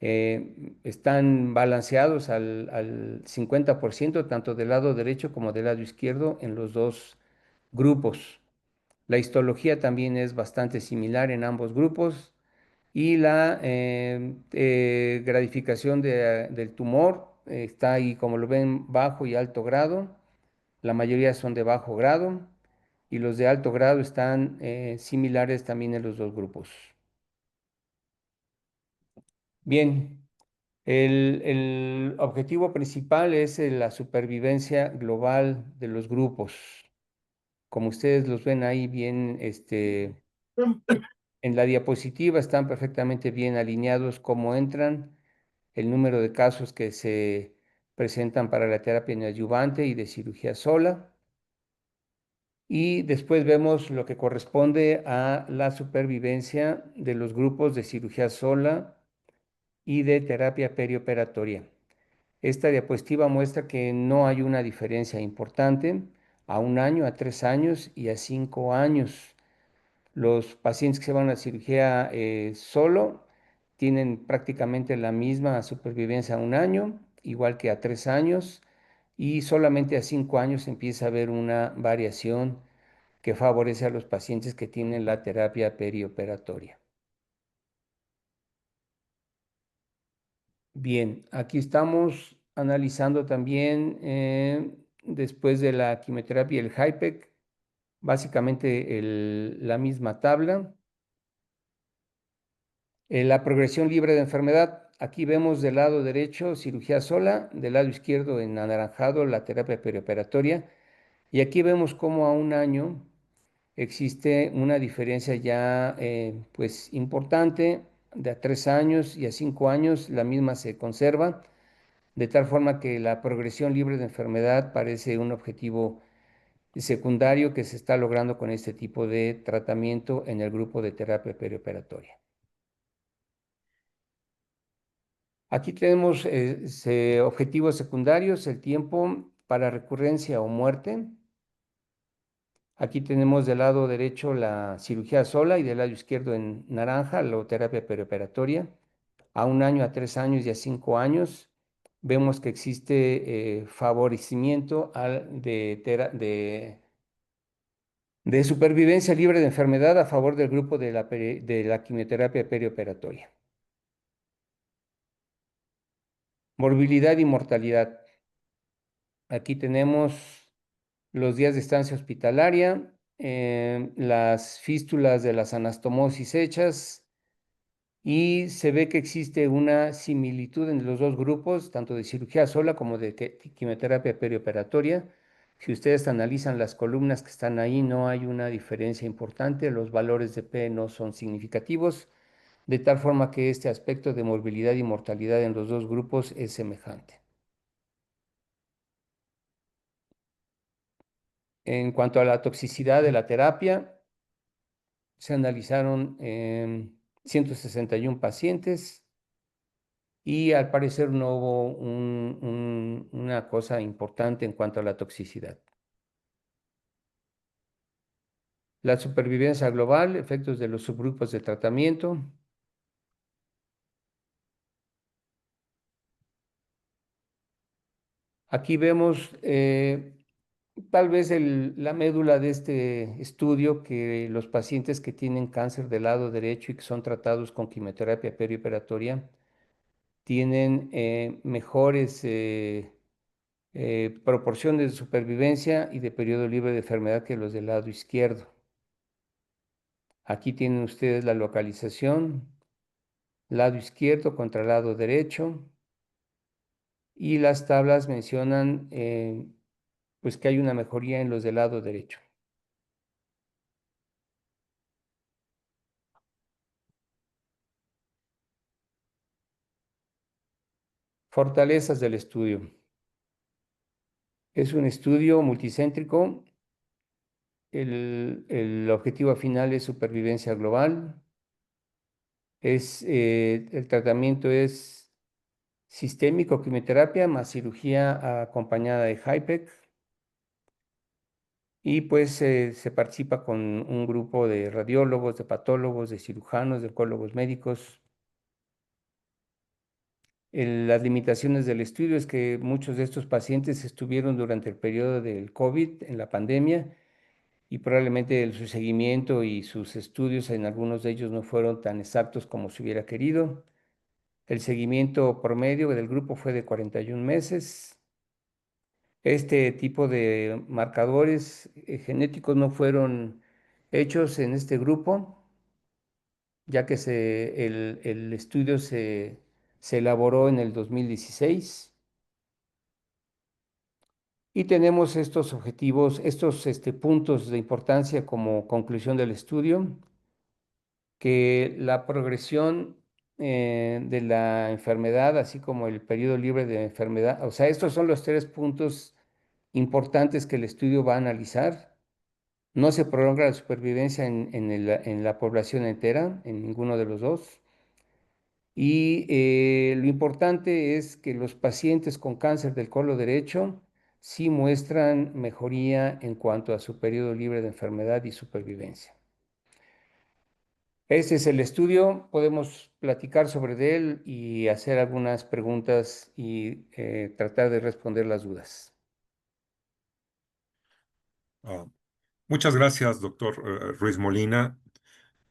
Están balanceados al 50%, tanto del lado derecho como del lado izquierdo, en los dos grupos. La histología también es bastante similar en ambos grupos. y la gradificación del tumor está ahí, como lo ven, bajo y alto grado. La mayoría son de bajo grado y los de alto grado están similares también en los dos grupos. Bien, el objetivo principal es la supervivencia global de los grupos. Como ustedes los ven ahí bien, en la diapositiva están perfectamente bien alineados cómo entran, el número de casos que se presentan para la terapia neoadyuvante y de cirugía sola. Y después vemos lo que corresponde a la supervivencia de los grupos de cirugía sola y de terapia perioperatoria. Esta diapositiva muestra que no hay una diferencia importante a 1 año, a 3 años y a 5 años. Los pacientes que se van a cirugía solo tienen prácticamente la misma supervivencia a 1 año, igual que a 3 años, y solamente a 5 años empieza a haber una variación que favorece a los pacientes que tienen la terapia perioperatoria. Bien, aquí estamos analizando también después de la quimioterapia el HIPEC, básicamente la misma tabla. La progresión libre de enfermedad. Aquí vemos del lado derecho cirugía sola, del lado izquierdo en anaranjado la terapia perioperatoria. Y aquí vemos cómo a 1 año existe una diferencia ya pues importante. De a 3 años y a 5 años la misma se conserva, de tal forma que la progresión libre de enfermedad parece un objetivo secundario que se está logrando con este tipo de tratamiento en el grupo de terapia perioperatoria. Aquí tenemos objetivos secundarios, el tiempo para recurrencia o muerte. Aquí tenemos del lado derecho la cirugía sola y del lado izquierdo en naranja la terapia perioperatoria. A 1 año, a 3 años y a 5 años vemos que existe favorecimiento de supervivencia libre de enfermedad a favor del grupo de la quimioterapia perioperatoria. Morbilidad y mortalidad. Aquí tenemos los días de estancia hospitalaria, las fístulas de las anastomosis hechas, y se ve que existe una similitud en los dos grupos, tanto de cirugía sola como de quimioterapia perioperatoria. Si ustedes analizan las columnas que están ahí, no hay una diferencia importante, los valores de P no son significativos, de tal forma que este aspecto de morbilidad y mortalidad en los dos grupos es semejante. En cuanto a la toxicidad de la terapia, se analizaron 161 pacientes y al parecer no hubo una cosa importante en cuanto a la toxicidad. La supervivencia global, efectos de los subgrupos de tratamiento. Aquí vemos tal vez la médula de este estudio, que los pacientes que tienen cáncer del lado derecho y que son tratados con quimioterapia perioperatoria tienen mejores proporciones de supervivencia y de periodo libre de enfermedad que los del lado izquierdo. Aquí tienen ustedes la localización, lado izquierdo contra lado derecho, y las tablas mencionan pues que hay una mejoría en los del lado derecho. Fortalezas del estudio. Es un estudio multicéntrico. El objetivo final es supervivencia global. El tratamiento es sistémico, quimioterapia más cirugía acompañada de HIPEC. Y pues se participa con un grupo de radiólogos, de patólogos, de cirujanos, de oncólogos médicos. Las limitaciones del estudio es que muchos de estos pacientes estuvieron durante el periodo del COVID, en la pandemia, y probablemente su seguimiento y sus estudios en algunos de ellos no fueron tan exactos como se hubiera querido. El seguimiento promedio del grupo fue de 41 meses. Este tipo de marcadores genéticos no fueron hechos en este grupo, ya que el estudio se elaboró en el 2016. Y tenemos estos objetivos, estos puntos de importancia como conclusión del estudio, que la progresión de la enfermedad, así como el periodo libre de enfermedad, o sea, estos son los tres puntos importantes que el estudio va a analizar. No se prolonga la supervivencia en la población entera, en ninguno de los dos. Y lo importante es que los pacientes con cáncer del colon derecho sí muestran mejoría en cuanto a su periodo libre de enfermedad y supervivencia. Este es el estudio, podemos platicar sobre él y hacer algunas preguntas y tratar de responder las dudas. Ah, muchas gracias, doctor Ruiz Molina.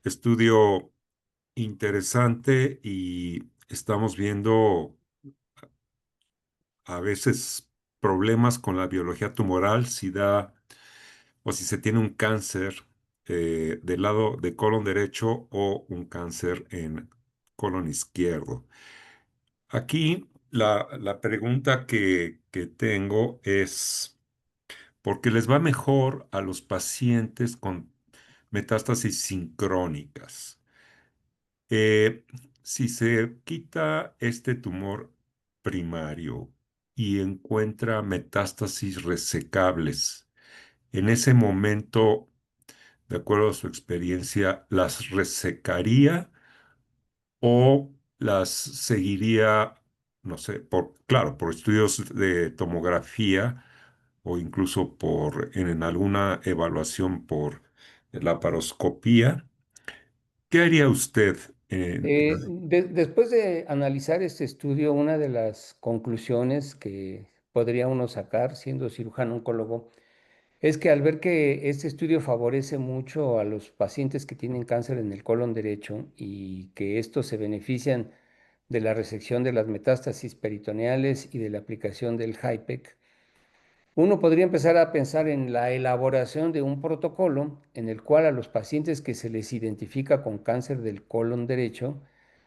Estudio interesante y estamos viendo a veces problemas con la biología tumoral, si da o si se tiene un cáncer del lado de colon derecho o un cáncer en colon izquierdo. Aquí la pregunta que tengo es, ¿por qué les va mejor a los pacientes con metástasis sincrónicas? Eh, si se quita este tumor primario y encuentra metástasis resecables, en ese momento, de acuerdo a su experiencia, ¿las resecaría o las seguiría, no sé, claro, por estudios de tomografía o incluso en alguna evaluación por laparoscopía? ¿Qué haría usted Después de analizar este estudio, una de las conclusiones que podría uno sacar siendo cirujano oncólogo es que al ver que este estudio favorece mucho a los pacientes que tienen cáncer en el colon derecho y que estos se benefician de la resección de las metástasis peritoneales y de la aplicación del HIPEC, uno podría empezar a pensar en la elaboración de un protocolo en el cual a los pacientes que se les identifica con cáncer del colon derecho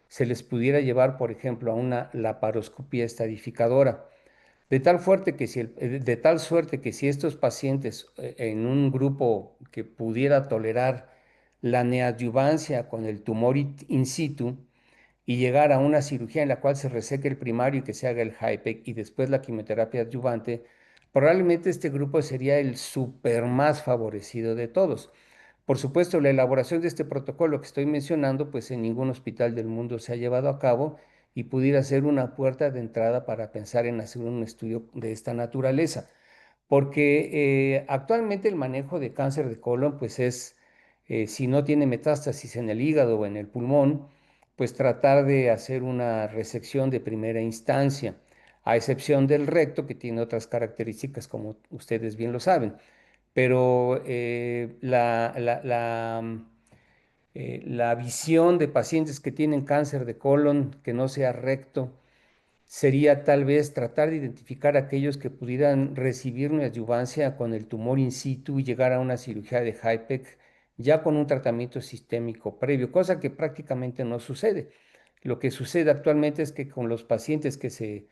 se les pudiera llevar, por ejemplo, a una laparoscopía estadificadora. De tal suerte que si estos pacientes en un grupo que pudiera tolerar la neoadyuvancia con el tumor in situ y llegar a una cirugía en la cual se reseque el primario y que se haga el HIPEC y después la quimioterapia adyuvante, probablemente este grupo sería el súper más favorecido de todos. Por supuesto, la elaboración de este protocolo que estoy mencionando, pues en ningún hospital del mundo se ha llevado a cabo y pudiera ser una puerta de entrada para pensar en hacer un estudio de esta naturaleza, porque actualmente el manejo de cáncer de colon, pues es, si no tiene metástasis en el hígado o en el pulmón, pues tratar de hacer una resección de primera instancia, a excepción del recto, que tiene otras características, como ustedes bien lo saben. Pero la visión de pacientes que tienen cáncer de colon que no sea recto sería tal vez tratar de identificar aquellos que pudieran recibir una adyuvancia con el tumor in situ y llegar a una cirugía de HIPEC ya con un tratamiento sistémico previo, cosa que prácticamente no sucede. Lo que sucede actualmente es que con los pacientes que se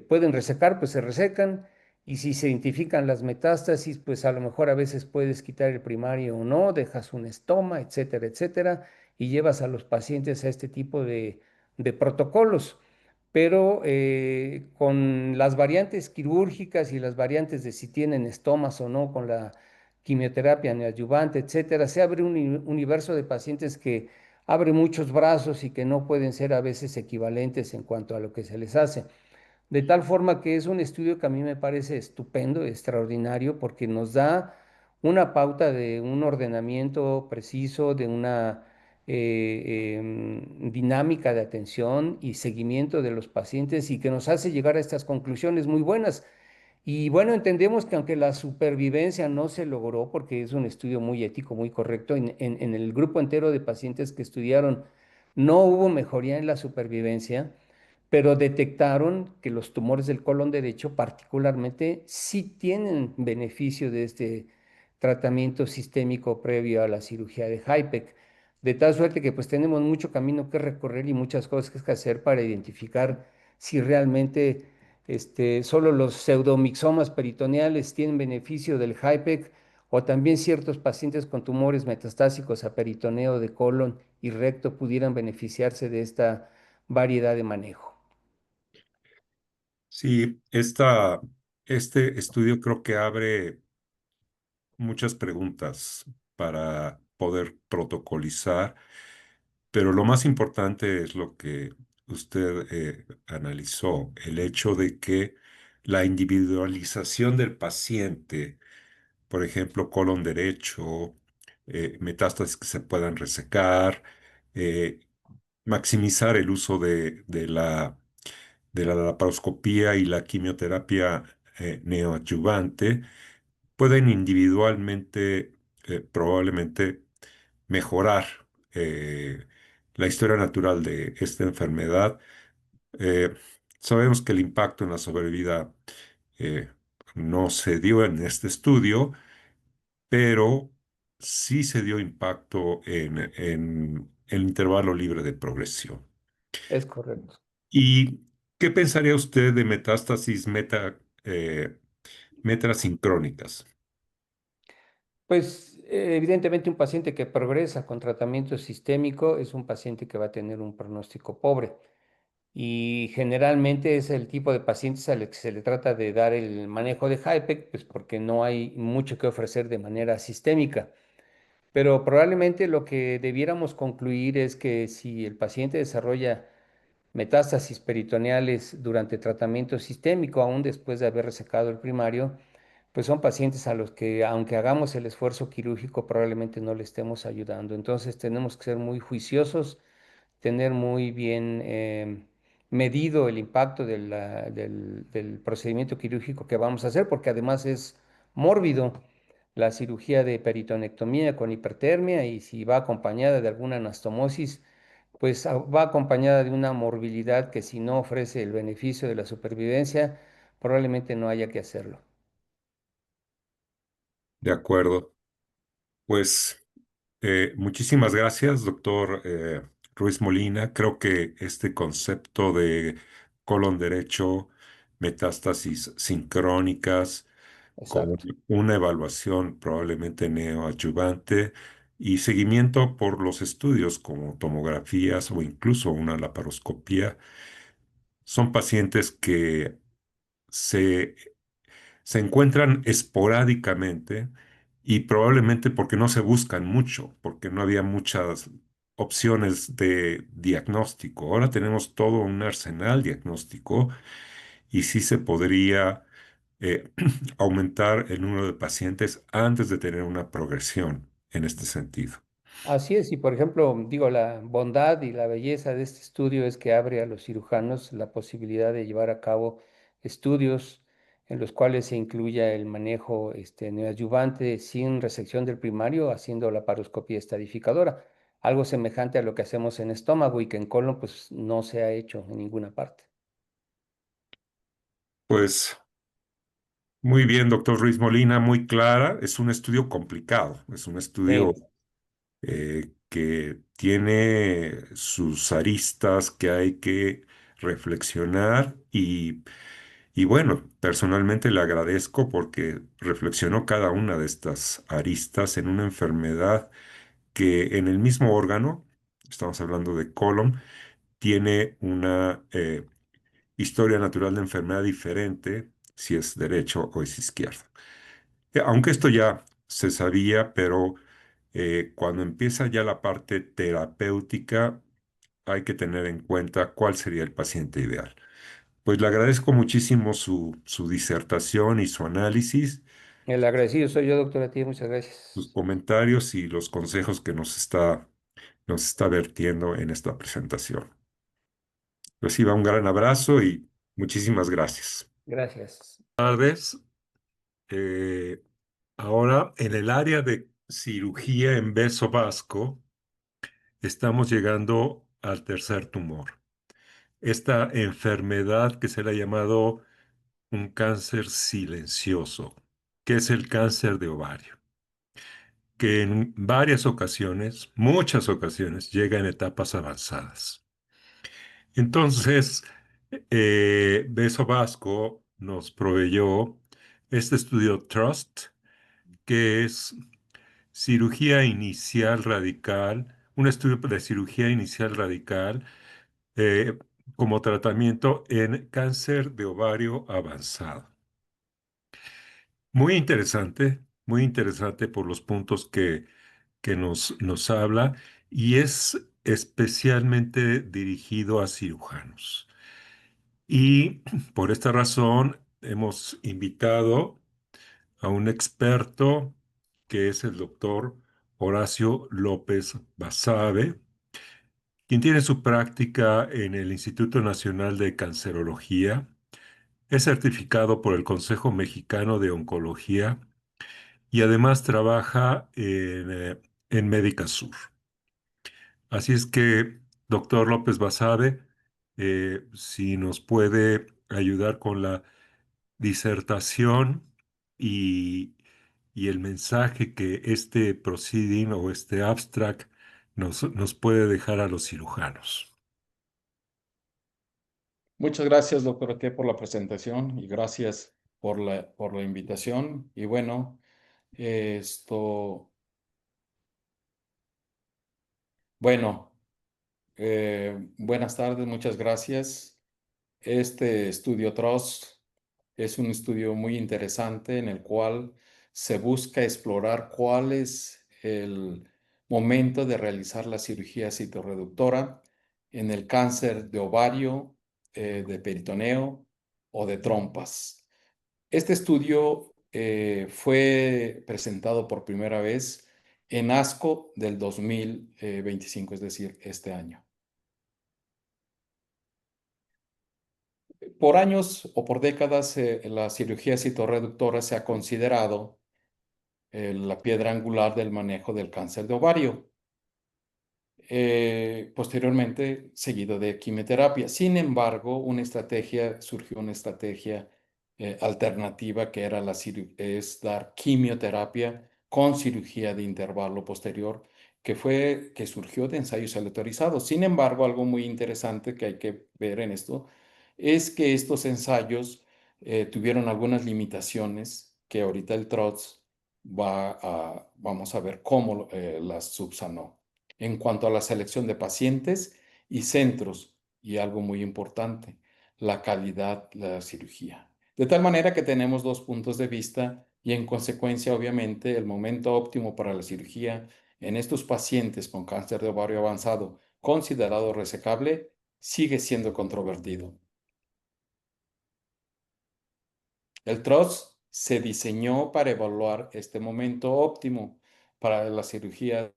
pueden resecar, pues se resecan. Y si se identifican las metástasis, pues a lo mejor a veces puedes quitar el primario o no, dejas un estoma, etcétera, etcétera, y llevas a los pacientes a este tipo de protocolos. Pero con las variantes quirúrgicas y las variantes de si tienen estomas o no, con la quimioterapia neoadyuvante, etcétera, se abre un universo de pacientes que abre muchos brazos y que no pueden ser a veces equivalentes en cuanto a lo que se les hace. De tal forma que es un estudio que a mí me parece estupendo, extraordinario, porque nos da una pauta de un ordenamiento preciso, de una dinámica de atención y seguimiento de los pacientes y que nos hace llegar a estas conclusiones muy buenas. Y bueno, entendemos que aunque la supervivencia no se logró, porque es un estudio muy ético, muy correcto, en el grupo entero de pacientes que estudiaron no hubo mejoría en la supervivencia, pero detectaron que los tumores del colon derecho particularmente sí tienen beneficio de este tratamiento sistémico previo a la cirugía de HIPEC. De tal suerte que pues tenemos mucho camino que recorrer y muchas cosas que hacer para identificar si realmente solo los pseudomixomas peritoneales tienen beneficio del HIPEC o también ciertos pacientes con tumores metastásicos a peritoneo de colon y recto pudieran beneficiarse de esta variedad de manejo. Sí, este estudio creo que abre muchas preguntas para poder protocolizar, pero lo más importante es lo que usted analizó, el hecho de que la individualización del paciente, por ejemplo, colon derecho, metástasis que se puedan resecar, eh, maximizar el uso de la laparoscopía y la quimioterapia neoadyuvante, pueden individualmente probablemente mejorar eh, la historia natural de esta enfermedad. Eh, Sabemos que el impacto en la sobrevida eh, no se dio en este estudio, pero sí se dio impacto en el intervalo libre de progresión. Es correcto. ¿Y qué pensaría usted de metástasis metasincrónicas? Pues evidentemente un paciente que progresa con tratamiento sistémico es un paciente que va a tener un pronóstico pobre y generalmente es el tipo de pacientes al que se le trata de dar el manejo de HIPEC, pues porque no hay mucho que ofrecer de manera sistémica. Pero probablemente lo que debiéramos concluir es que si el paciente desarrolla metástasis peritoneales durante tratamiento sistémico, aún después de haber resecado el primario, pues son pacientes a los que, aunque hagamos el esfuerzo quirúrgico, probablemente no le estemos ayudando. Entonces tenemos que ser muy juiciosos, tener muy bien medido el impacto del procedimiento quirúrgico que vamos a hacer, porque además es mórbido la cirugía de peritonectomía con hipertermia y si va acompañada de alguna anastomosis, pues va acompañada de una morbilidad que si no ofrece el beneficio de la supervivencia, probablemente no haya que hacerlo. De acuerdo. Pues muchísimas gracias, doctor Ruiz Molina. Creo que este concepto de colon derecho, metástasis sincrónicas, con Exacto. una evaluación probablemente neoadyuvante y seguimiento por los estudios como tomografías o incluso una laparoscopía, son pacientes que se se encuentran esporádicamente y probablemente porque no se buscan mucho, porque no había muchas opciones de diagnóstico. Ahora tenemos todo un arsenal diagnóstico y sí se podría eh, aumentar el número de pacientes antes de tener una progresión en este sentido. Así es, y por ejemplo, digo, la bondad y la belleza de este estudio es que abre a los cirujanos la posibilidad de llevar a cabo estudios en los cuales se incluya el manejo neoadyuvante sin resección del primario, haciendo la paroscopía estadificadora, algo semejante a lo que hacemos en estómago y que en colon pues no se ha hecho en ninguna parte. Pues muy bien, doctor Ruiz Molina, muy clara. Es un estudio complicado, es un estudio Sí, que tiene sus aristas que hay que reflexionar y bueno, personalmente le agradezco porque reflexionó cada una de estas aristas en una enfermedad que en el mismo órgano, estamos hablando de colon, tiene una historia natural de enfermedad diferente si es derecho o es izquierdo. Aunque esto ya se sabía, pero cuando empieza ya la parte terapéutica, hay que tener en cuenta cuál sería el paciente ideal. Pues le agradezco muchísimo su disertación y su análisis, el agradecido soy yo, doctora Tía, muchas sus gracias. comentarios y los consejos que nos está vertiendo en esta presentación. Reciba un gran abrazo y muchísimas gracias. Gracias. Tardes. Eh, Ahora, en el área de cirugía en beso vasco, estamos llegando al tercer tumor. Esta enfermedad que se le ha llamado un cáncer silencioso, que es el cáncer de ovario, que en varias ocasiones, muchas ocasiones, llega en etapas avanzadas. Entonces, Beso Vasco nos proveyó este estudio Trust, que es cirugía inicial radical, un estudio de cirugía inicial radical eh, como tratamiento en cáncer de ovario avanzado. Muy interesante por los puntos que nos habla y es especialmente dirigido a cirujanos. Y por esta razón hemos invitado a un experto que es el doctor Horacio López Basabe, quien tiene su práctica en el Instituto Nacional de Cancerología, es certificado por el Consejo Mexicano de Oncología y además trabaja en Médica Sur. Así es que, doctor López Basabe, si nos puede ayudar con la disertación y, y el mensaje que este proceeding o este abstract nos puede dejar a los cirujanos. Muchas gracias, doctor Ate, por la presentación y gracias por la invitación. Y bueno, esto, bueno, buenas tardes, muchas gracias. Este estudio TRUST es un estudio muy interesante en el cual se busca explorar cuál es el momento de realizar la cirugía citorreductora en el cáncer de ovario, de peritoneo o de trompas. Este estudio fue presentado por primera vez en ASCO del 2025, es decir, este año. Por años o por décadas, la cirugía citorreductora se ha considerado la piedra angular del manejo del cáncer de ovario, posteriormente seguido de quimioterapia. Sin embargo, surgió una estrategia alternativa que era es dar quimioterapia con cirugía de intervalo posterior, que surgió de ensayos aleatorizados. Sin embargo, algo muy interesante que hay que ver en esto es que estos ensayos tuvieron algunas limitaciones que ahorita el TROTS vamos a ver cómo las subsanó. En cuanto a la selección de pacientes y centros, y algo muy importante, la calidad de la cirugía. De tal manera que tenemos dos puntos de vista y en consecuencia, obviamente, el momento óptimo para la cirugía en estos pacientes con cáncer de ovario avanzado considerado resecable sigue siendo controvertido. El TROS se diseñó para evaluar este momento óptimo para la cirugía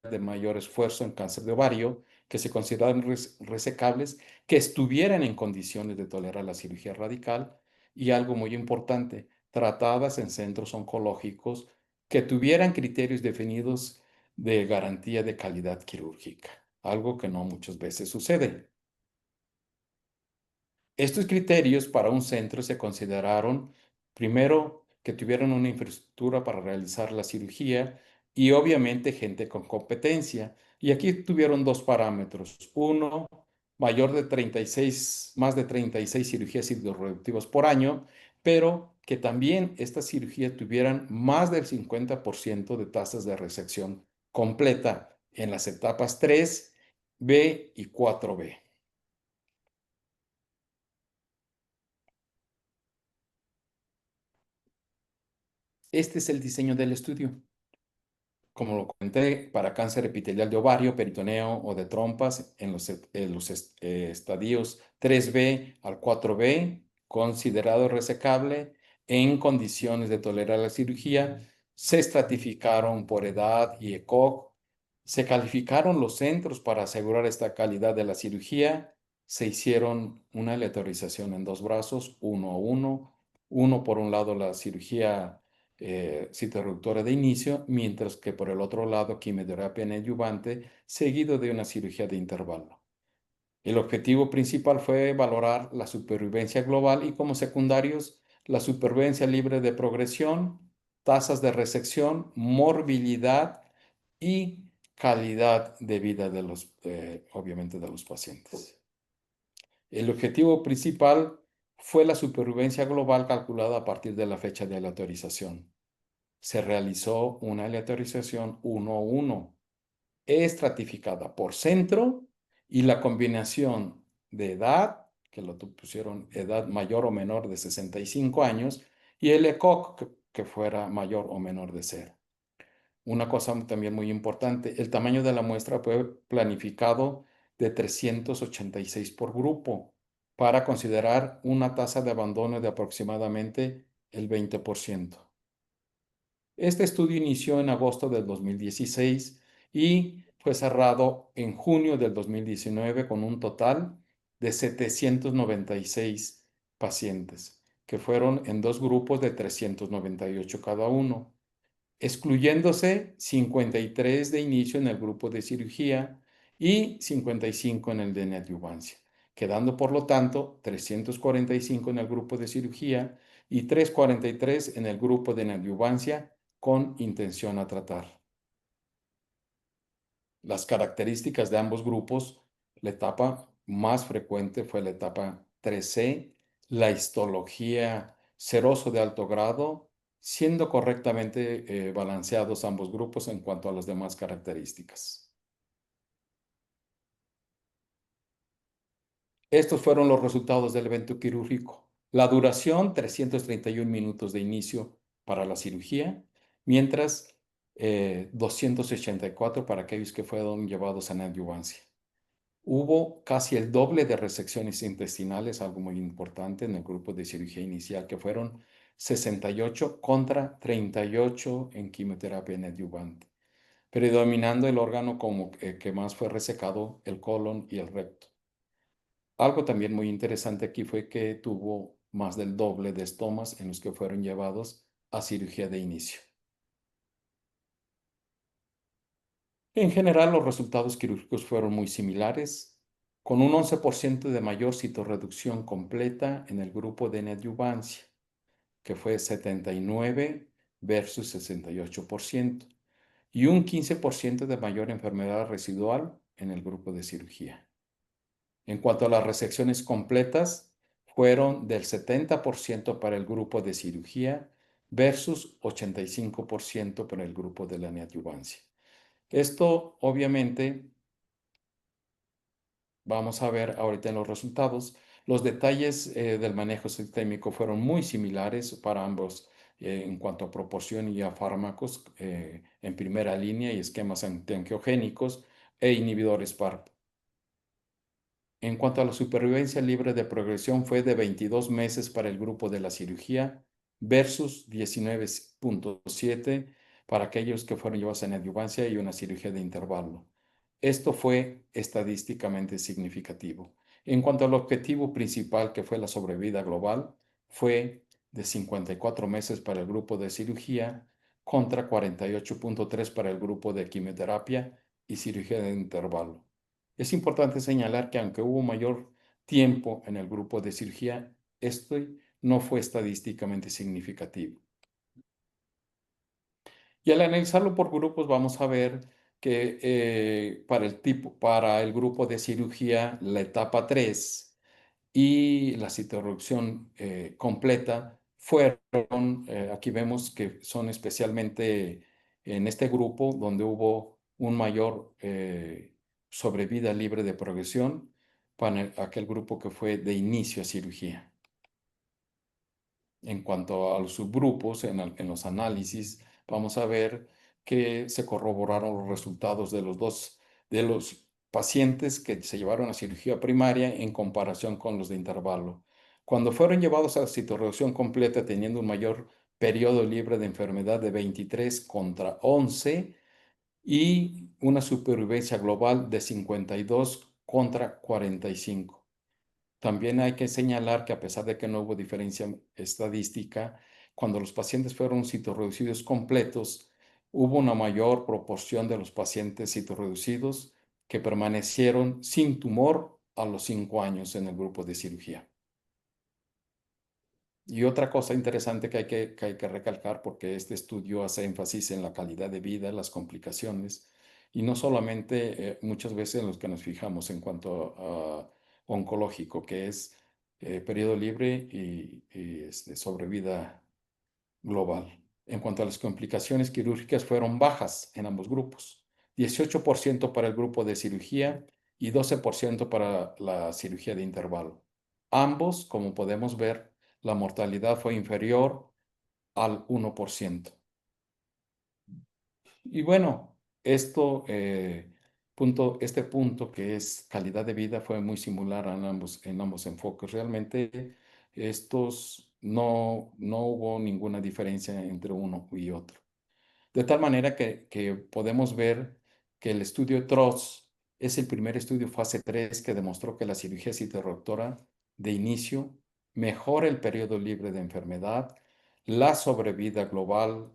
de mayor esfuerzo en cáncer de ovario, que se consideran resecables, que estuvieran en condiciones de tolerar la cirugía radical y algo muy importante, tratadas en centros oncológicos que tuvieran criterios definidos de garantía de calidad quirúrgica, algo que no muchas veces sucede. Estos criterios para un centro se consideraron, primero, que tuvieran una infraestructura para realizar la cirugía y obviamente gente con competencia. Y aquí tuvieron dos parámetros. Uno, más de 36 cirugías reproductivas por año, pero que también estas cirugías tuvieran más del 50% de tasas de resección completa en las etapas 3B y 4B. Este es el diseño del estudio. Como lo comenté, para cáncer epitelial de ovario, peritoneo o de trompas en los estadios 3B al 4B, considerado resecable, en condiciones de tolerar la cirugía, se estratificaron por edad y ECOG, se calificaron los centros para asegurar esta calidad de la cirugía, se hicieron una aleatorización en dos brazos, 1 a 1, Uno, por un lado, la cirugía citorreductora de inicio, mientras que por el otro lado, quimioterapia neoadyuvante, seguido de una cirugía de intervalo. El objetivo principal fue valorar la supervivencia global y como secundarios, la supervivencia libre de progresión, tasas de resección, morbilidad y calidad de vida de los, obviamente, de los pacientes. El objetivo principal fue la supervivencia global calculada a partir de la fecha de aleatorización. Se realizó una aleatorización 1-1, estratificada por centro y la combinación de edad, que lo pusieron edad mayor o menor de 65 años, y el ECOG, que fuera mayor o menor de 0. Una cosa también muy importante, el tamaño de la muestra fue planificado de 386 por grupo para considerar una tasa de abandono de aproximadamente el 20%. Este estudio inició en agosto del 2016 y fue cerrado en junio del 2019 con un total de 796 pacientes, que fueron en dos grupos de 398 cada uno, excluyéndose 53 de inicio en el grupo de cirugía y 55 en el de neoadyuvancia, quedando por lo tanto 345 en el grupo de cirugía y 343 en el grupo de neoadyuvancia con intención a tratar. Las características de ambos grupos, la etapa más frecuente fue la etapa 3C, la histología seroso de alto grado, siendo correctamente balanceados ambos grupos en cuanto a las demás características. Estos fueron los resultados del evento quirúrgico. La duración, 331 minutos de inicio para la cirugía, mientras 284 para aquellos que fueron llevados a neoadyuvancia. Hubo casi el doble de resecciones intestinales, algo muy importante en el grupo de cirugía inicial, que fueron 68 contra 38 en quimioterapia neoadyuvante, predominando el órgano como que más fue resecado, el colon y el recto. Algo también muy interesante aquí fue que tuvo más del doble de estomas en los que fueron llevados a cirugía de inicio. En general, los resultados quirúrgicos fueron muy similares, con un 11% de mayor citorreducción completa en el grupo de neoadyuvancia, que fue 79 versus 68%, y un 15% de mayor enfermedad residual en el grupo de cirugía. En cuanto a las resecciones completas, fueron del 70% para el grupo de cirugía versus 85% para el grupo de la neoadyuvancia. Esto, obviamente, vamos a ver ahorita en los resultados. Los detalles del manejo sistémico fueron muy similares para ambos en cuanto a proporción y a fármacos en primera línea y esquemas antiangiogénicos e inhibidores PARP. En cuanto a la supervivencia libre de progresión, fue de 22 meses para el grupo de la cirugía versus 19.7 para aquellos que fueron llevados en adyuvancia y una cirugía de intervalo. Esto fue estadísticamente significativo. En cuanto al objetivo principal, que fue la sobrevida global, fue de 54 meses para el grupo de cirugía contra 48.3 para el grupo de quimioterapia y cirugía de intervalo. Es importante señalar que aunque hubo mayor tiempo en el grupo de cirugía, esto no fue estadísticamente significativo. Y al analizarlo por grupos vamos a ver que para el grupo de cirugía, la etapa 3 y la citorreducción completa fueron, aquí vemos que son especialmente en este grupo donde hubo un mayor sobrevida libre de progresión para aquel grupo que fue de inicio a cirugía. En cuanto a los subgrupos, en los análisis, vamos a ver que se corroboraron los resultados de los pacientes que se llevaron a cirugía primaria en comparación con los de intervalo. Cuando fueron llevados a citorreducción completa teniendo un mayor periodo libre de enfermedad de 23 contra 11 y una supervivencia global de 52 contra 45. También hay que señalar que a pesar de que no hubo diferencia estadística, cuando los pacientes fueron citorreducidos completos, hubo una mayor proporción de los pacientes citorreducidos que permanecieron sin tumor a los 5 años en el grupo de cirugía. Y otra cosa interesante que hay que recalcar, porque este estudio hace énfasis en la calidad de vida, las complicaciones, y no solamente muchas veces en los que nos fijamos en cuanto a oncológico, que es periodo libre y sobrevida global. En cuanto a las complicaciones quirúrgicas, fueron bajas en ambos grupos. 18% para el grupo de cirugía y 12% para la cirugía de intervalo. Ambos, como podemos ver, la mortalidad fue inferior al 1%. Y bueno, este punto que es calidad de vida fue muy similar en ambos enfoques. Realmente no hubo ninguna diferencia entre uno y otro. De tal manera que podemos ver que el estudio TROS es el primer estudio fase 3 que demostró que la cirugía citoreductora de inicio mejora el periodo libre de enfermedad, la sobrevida global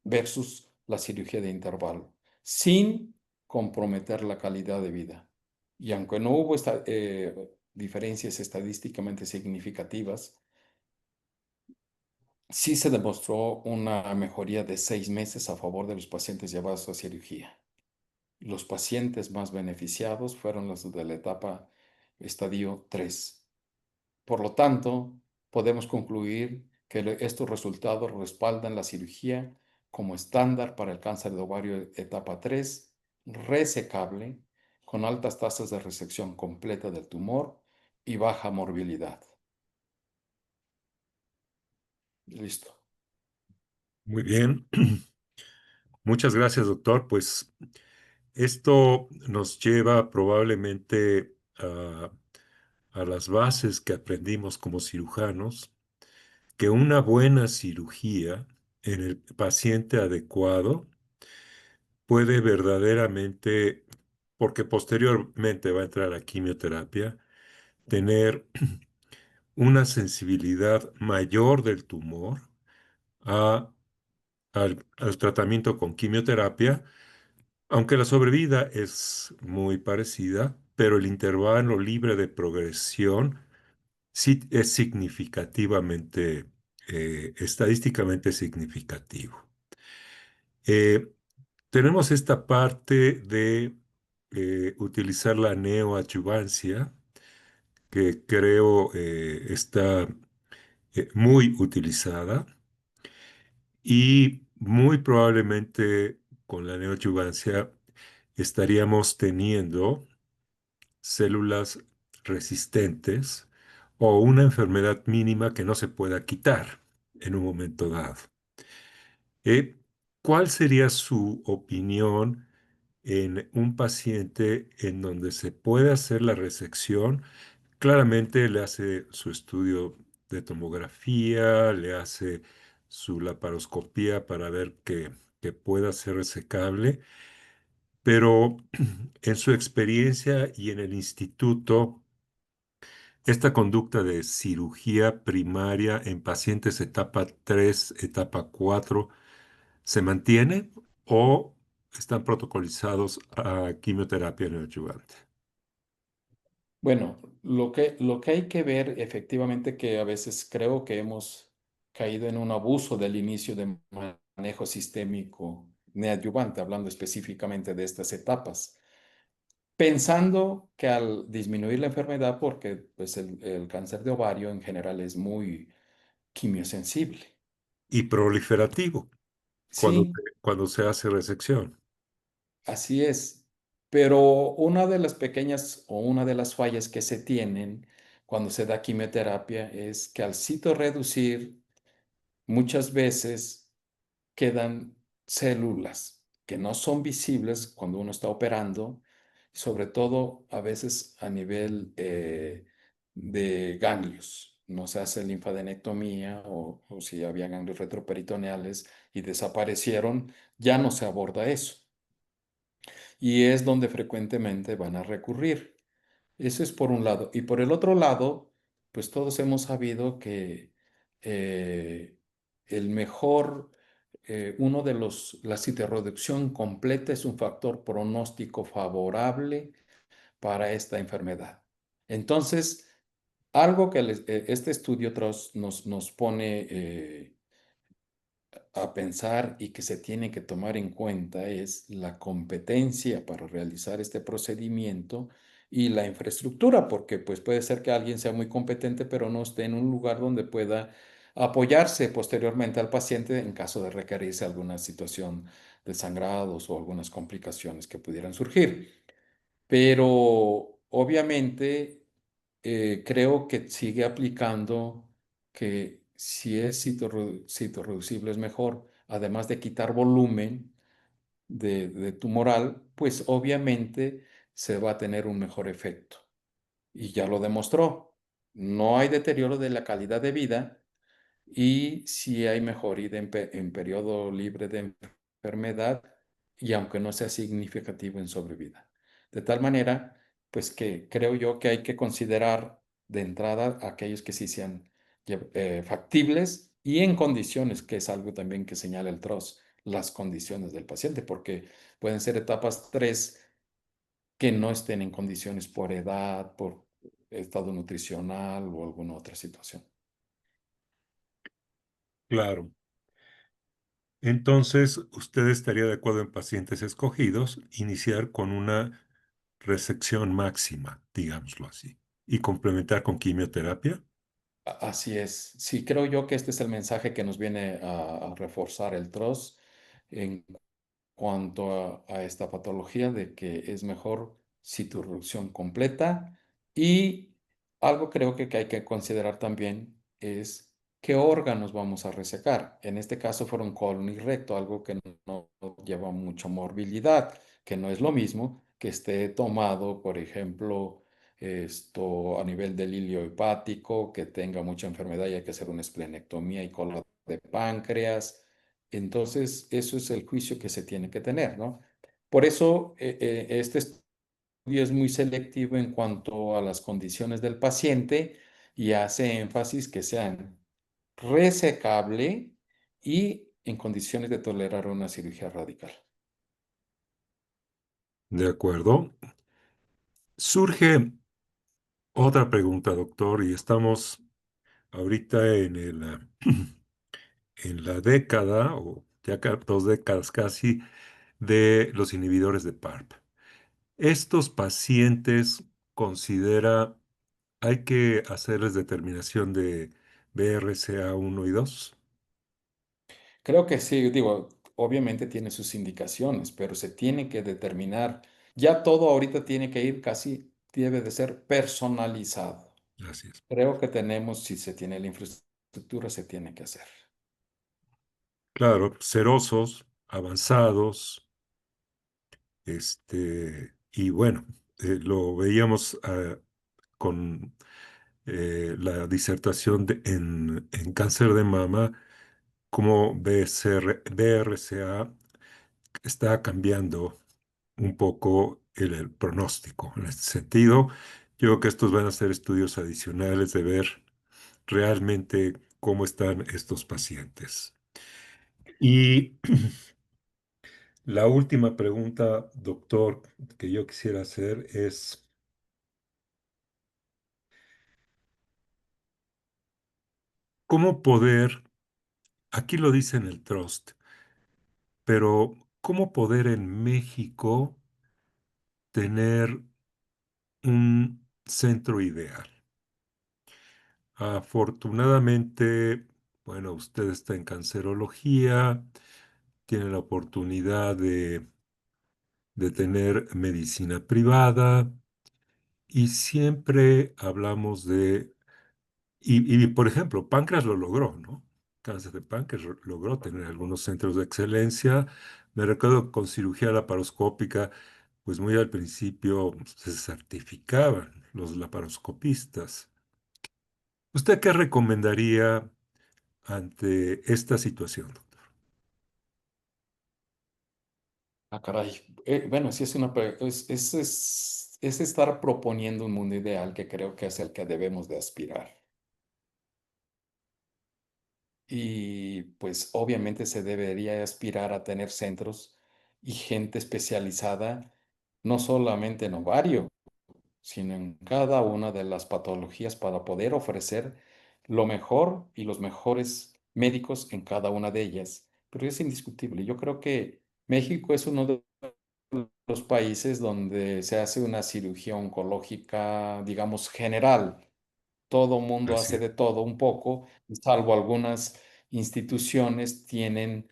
versus la cirugía de intervalo, sin comprometer la calidad de vida. Y aunque no hubo diferencias estadísticamente significativas, sí se demostró una mejoría de 6 meses a favor de los pacientes llevados a cirugía. Los pacientes más beneficiados fueron los de la etapa estadio 3. Por lo tanto, podemos concluir que estos resultados respaldan la cirugía como estándar para el cáncer de ovario etapa 3, resecable, con altas tasas de resección completa del tumor y baja morbilidad. Listo. Muy bien. Muchas gracias, doctor. Pues esto nos lleva probablemente a las bases que aprendimos como cirujanos, que una buena cirugía en el paciente adecuado puede verdaderamente, porque posteriormente va a entrar a quimioterapia, tener una sensibilidad mayor del tumor a- al tratamiento con quimioterapia, aunque la sobrevida es muy parecida, pero el intervalo libre de progresión sí es significativamente, estadísticamente significativo. Eh, Tenemos esta parte de utilizar la neoadyuvancia, que creo está muy utilizada y muy probablemente con la neoadyuvancia estaríamos teniendo células resistentes o una enfermedad mínima que no se pueda quitar en un momento dado. Eh, ¿Cuál sería su opinión en un paciente en donde se puede hacer la resección? Claramente le hace su estudio de tomografía, le hace su laparoscopía para ver que pueda ser resecable, pero en su experiencia y en el instituto, esta conducta de cirugía primaria en pacientes etapa 3, etapa 4, ¿se mantiene o están protocolizados a quimioterapia neoadyuvante? Bueno, lo que hay que ver efectivamente que a veces creo que hemos caído en un abuso del inicio de manejo sistémico neoadyuvante, hablando específicamente de estas etapas, pensando que al disminuir la enfermedad, porque pues el cáncer de ovario en general es muy quimiosensible. Y proliferativo Sí, cuando se hace resección. así es. Pero una de las pequeñas o una de las fallas que se tienen cuando se da quimioterapia es que al reducir muchas veces quedan células que no son visibles cuando uno está operando, sobre todo a veces a nivel de ganglios. No se hace linfadenectomía o si había ganglios retroperitoneales y desaparecieron, ya no se aborda eso. Y es donde frecuentemente van a recurrir. Eso es por un lado. Y por el otro lado, pues todos hemos sabido que eh, el mejor, uno de la citoreducción completa es un factor pronóstico favorable para esta enfermedad. Entonces, algo que este estudio nos pone a pensar y que se tiene que tomar en cuenta es la competencia para realizar este procedimiento y la infraestructura, porque pues puede ser que alguien sea muy competente, pero no esté en un lugar donde pueda apoyarse posteriormente al paciente en caso de requerirse alguna situación de sangrados o algunas complicaciones que pudieran surgir. Pero obviamente creo que sigue aplicando que si es citorreducible es mejor, además de quitar volumen de tumoral, pues obviamente se va a tener un mejor efecto. Y ya lo demostró. No hay deterioro de la calidad de vida y si hay mejoría en periodo libre de enfermedad y aunque no sea significativo en sobrevida. De tal manera, pues que creo yo que hay que considerar de entrada aquellos que sí sean factibles y en condiciones, que es algo también que señala el TROS, las condiciones del paciente, porque pueden ser etapas 3 que no estén en condiciones por edad, por estado nutricional o alguna otra situación. Claro. Entonces, ¿usted estaría de acuerdo en pacientes escogidos iniciar con una resección máxima, digámoslo así, y complementar con quimioterapia? Así es. Sí, creo yo que este es el mensaje que nos viene a reforzar el TROS en cuanto a esta patología de que es mejor citorreducción completa y algo creo que hay que considerar también es qué órganos vamos a resecar. En este caso fueron colon y recto, algo que no lleva mucha morbilidad, que no es lo mismo que esté tomado, por ejemplo, esto a nivel del hilio hepático, que tenga mucha enfermedad y hay que hacer una esplenectomía y cola de páncreas. Entonces, eso es el juicio que se tiene que tener, ¿no? Por eso, este estudio es muy selectivo en cuanto a las condiciones del paciente y hace énfasis que sean resecable y en condiciones de tolerar una cirugía radical. De acuerdo. Surge otra pregunta, doctor, y estamos ahorita en la década, o ya 2 décadas casi, de los inhibidores de PARP. Estos pacientes considera, hay que hacerles determinación de BRCA1 y 2. Creo que sí, digo, obviamente tiene sus indicaciones, pero se tiene que determinar. Ya todo ahorita tiene que ir casi, debe de ser personalizado. Así es. Creo que tenemos, si se tiene la infraestructura, se tiene que hacer. Claro, serosos, avanzados, y bueno, lo veíamos con la disertación en cáncer de mama, cómo BRCA está cambiando un poco el pronóstico. En este sentido, yo creo que estos van a ser estudios adicionales de ver realmente cómo están estos pacientes. Y la última pregunta, doctor, que yo quisiera hacer es, ¿cómo poder, aquí lo dice en el Trust, pero cómo poder en México tener un centro ideal? Afortunadamente, bueno, usted está en cancerología, tiene la oportunidad de tener medicina privada y siempre hablamos por ejemplo, Páncreas lo logró, ¿no? Cáncer de páncreas logró tener algunos centros de excelencia. Me recuerdo con cirugía laparoscópica, pues muy al principio se certificaban los laparoscopistas. ¿Usted qué recomendaría ante esta situación, doctor? Ah, caray. Bueno, sí es una... es estar proponiendo un mundo ideal que creo que es el que debemos de aspirar. Y pues obviamente se debería aspirar a tener centros y gente especializada, no solamente en ovario, sino en cada una de las patologías para poder ofrecer lo mejor y los mejores médicos en cada una de ellas. Pero es indiscutible. Yo creo que México es uno de los países donde se hace una cirugía oncológica, digamos, general. Todo mundo Así hace es. de todo un poco, salvo algunas instituciones tienen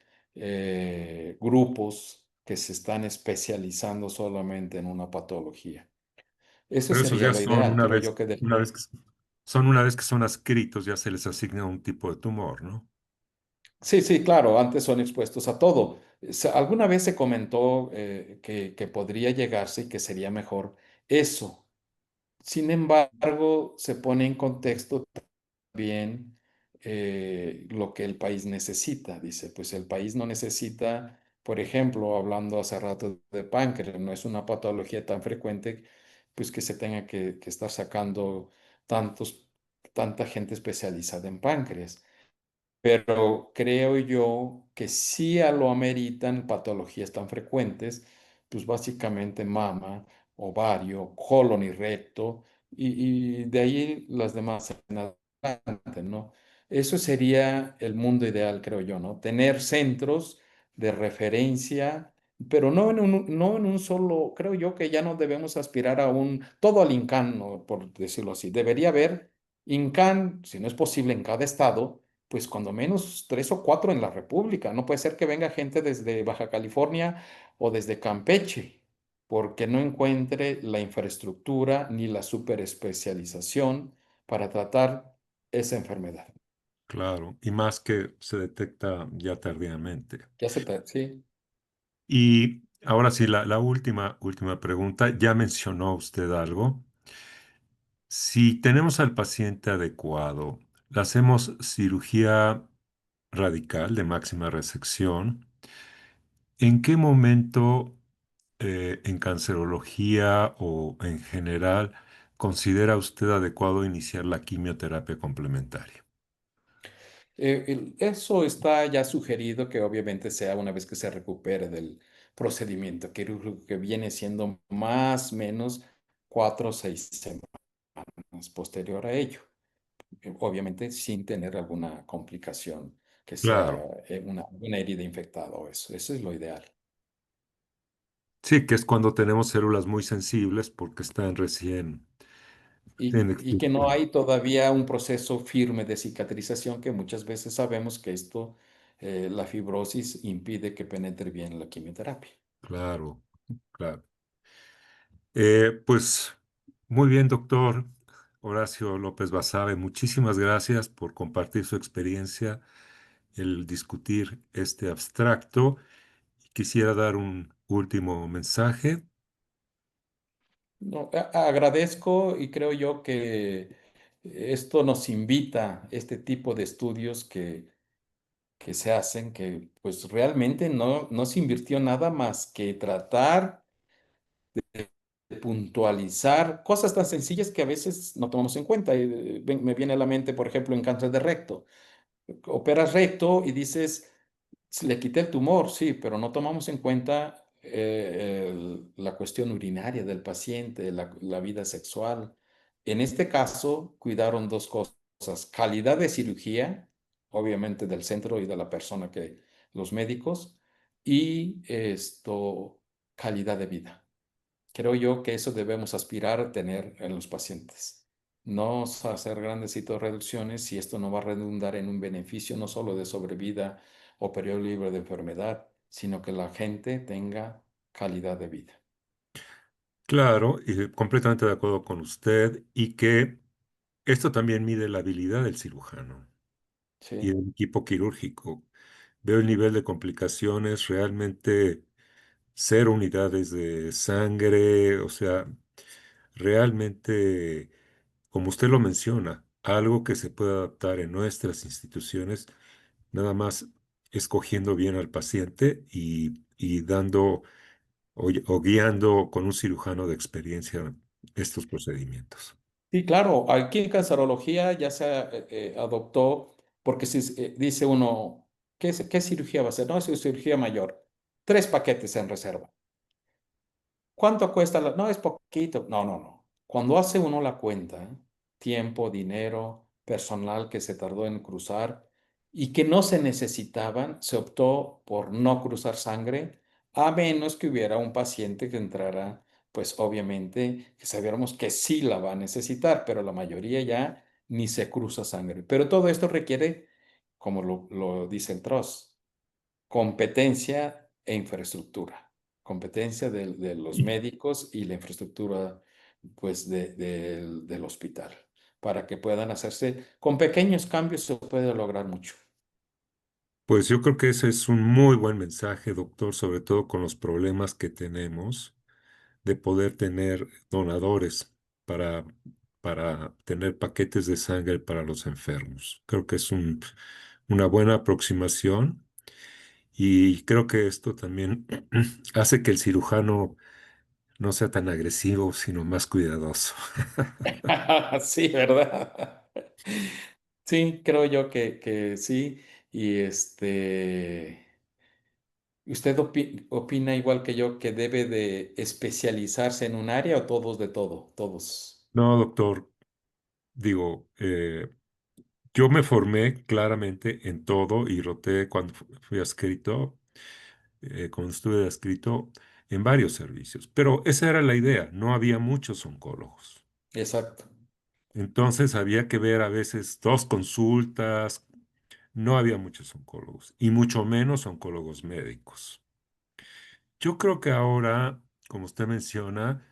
grupos que se están especializando solamente en una patología. Eso Pero esos sería ya lo son ideal, creo yo que una vez que son adscritos, ya se les asigna un tipo de tumor, ¿no? sí, sí, claro, antes son expuestos a todo. Alguna vez se comentó que podría llegarse y que sería mejor eso. Sin embargo, se pone en contexto bien lo que el país necesita. Dice, pues el país no necesita, por ejemplo, hablando hace rato de páncreas, no es una patología tan frecuente, pues que se tenga que estar sacando tantos, tanta gente especializada en páncreas. Pero creo yo que sí a lo ameritan patologías tan frecuentes, pues básicamente mama, ovario, colon y recto, y de ahí las demás en adelante, ¿no? Eso sería el mundo ideal, creo yo, ¿no? Tener centros de referencia, pero no en un solo, creo yo que ya no debemos aspirar a un, todo al INCAN, ¿no? Por decirlo así. Debería haber INCAN, si no es posible en cada estado, pues cuando menos tres o cuatro en la República. No puede ser que venga gente desde Baja California o desde Campeche, porque no encuentre la infraestructura ni la superespecialización para tratar esa enfermedad. Claro, y más que se detecta ya tardíamente. Sí. Y ahora sí, la última pregunta. Ya mencionó usted algo. Si tenemos al paciente adecuado, le hacemos cirugía radical de máxima resección. ¿En qué momento en cancerología o en general considera usted adecuado iniciar la quimioterapia complementaria? Eso está ya sugerido que obviamente sea una vez que se recupere del procedimiento quirúrgico que viene siendo más o menos 4 o 6 semanas posterior a ello. Obviamente sin tener alguna complicación que sea Claro, una herida infectada o eso es lo ideal. sí, que es cuando tenemos células muy sensibles porque están recién en Y que no extinción. hay todavía un proceso firme de cicatrización que muchas veces sabemos que esto, la fibrosis impide que penetre bien la quimioterapia. Claro, claro. Pues muy bien, doctor Horacio López Basabe, muchísimas gracias por compartir su experiencia, el discutir este abstracto. Quisiera dar un último mensaje. No, agradezco y creo yo que esto nos invita, este tipo de estudios que se hacen, que pues realmente no se invirtió nada más que tratar de puntualizar cosas tan sencillas que a veces no tomamos en cuenta. Me viene a la mente, por ejemplo, en cáncer de recto. Operas recto y dices, le quité el tumor, sí, pero no tomamos en cuenta la cuestión urinaria del paciente, la vida sexual. En este caso, cuidaron dos cosas: calidad de cirugía, obviamente del centro y de la persona los médicos, y calidad de vida. Creo yo que eso debemos aspirar a tener en los pacientes. No hacer grandes reducciones si esto no va a redundar en un beneficio no solo de sobrevida o periodo libre de enfermedad, sino que la gente tenga calidad de vida. Claro, y completamente de acuerdo con usted, y que esto también mide la habilidad del cirujano y Sí. del equipo quirúrgico. Veo el nivel de complicaciones, realmente 0 unidades de sangre, o sea, realmente, como usted lo menciona, algo que se puede adaptar en nuestras instituciones, nada más escogiendo bien al paciente y dando o guiando con un cirujano de experiencia estos procedimientos. Sí, claro, aquí en cancerología ya se adoptó, porque si dice uno, ¿qué cirugía va a ser? No, es cirugía mayor. 3 paquetes en reserva. ¿Cuánto cuesta? No, es poquito. No, no, no. Cuando hace uno la cuenta, tiempo, dinero, personal que se tardó en cruzar y que no se necesitaban, se optó por no cruzar sangre, a menos que hubiera un paciente que entrara, pues obviamente que sabiéramos que sí la va a necesitar, pero la mayoría ya ni se cruza sangre. Pero todo esto requiere, como lo dice el TROS, competencia e infraestructura. Competencia de los médicos y la infraestructura, pues, del hospital, para que puedan hacerse, con pequeños cambios se puede lograr mucho. Pues yo creo que ese es un muy buen mensaje, doctor, sobre todo con los problemas que tenemos de poder tener donadores para, para tener paquetes de sangre para los enfermos. Creo que es una buena aproximación y creo que esto también hace que el cirujano no sea tan agresivo, sino más cuidadoso. Sí, ¿verdad? Sí, creo yo que sí. Y ¿usted opina igual que yo que debe de especializarse en un área o todos de todo? Todos. No, doctor, digo, yo me formé claramente en todo y roté cuando fui adscrito, cuando estuve adscrito en varios servicios, pero esa era la idea, no había muchos oncólogos. Exacto. Entonces había que ver a veces 2 consultas, no había muchos oncólogos y mucho menos oncólogos médicos. Yo creo que ahora, como usted menciona,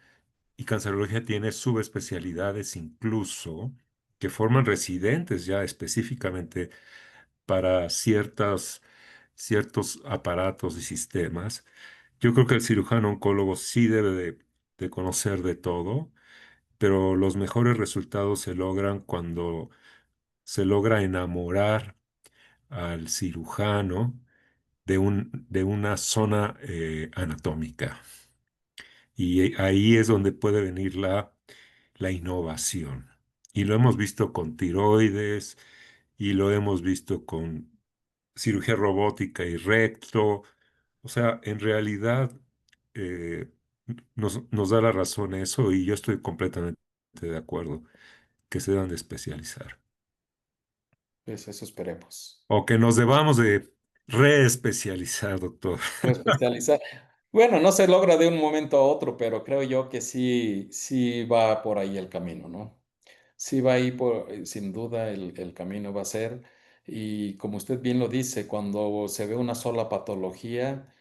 y cancerología tiene subespecialidades incluso que forman residentes ya específicamente para ciertos aparatos y sistemas. Yo creo que el cirujano oncólogo sí debe de conocer de todo, pero los mejores resultados se logran cuando se logra enamorar al cirujano de una zona anatómica. Y ahí es donde puede venir la innovación. Y lo hemos visto con tiroides, y lo hemos visto con cirugía robótica y recto. O sea, en realidad eh, nos da la razón eso y yo estoy completamente de acuerdo que se deben de especializar. Pues eso esperemos. O que nos debamos de reespecializar, doctor. Especializar. Bueno, no se logra de un momento a otro, pero creo yo que sí, sí va por ahí el camino, ¿no? Sí va ahí sin duda el camino va a ser. Y como usted bien lo dice, cuando se ve una sola patología,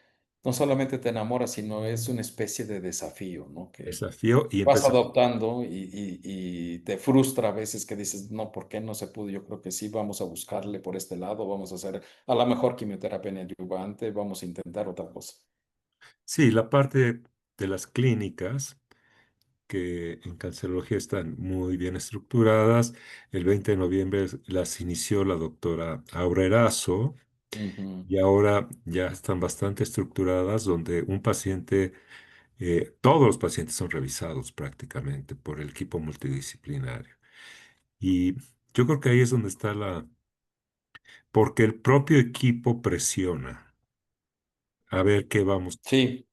no solamente te enamoras, sino es una especie de desafío, ¿no? Que Desafío y vas empezar. adoptando y te frustra a veces que dices, no, ¿por qué no se pudo? Yo creo que sí, vamos a buscarle por este lado, vamos a hacer a lo mejor quimioterapia neoadyuvante, vamos a intentar otra cosa. Sí, la parte de las clínicas que en cancerología están muy bien estructuradas. El 20 de noviembre las inició la doctora Aura Erazo Ujú. y ahora ya están bastante estructuradas donde un paciente, todos los pacientes son revisados prácticamente por el equipo multidisciplinario. Y yo creo que ahí es donde está porque el propio equipo presiona a ver qué vamos. Sí,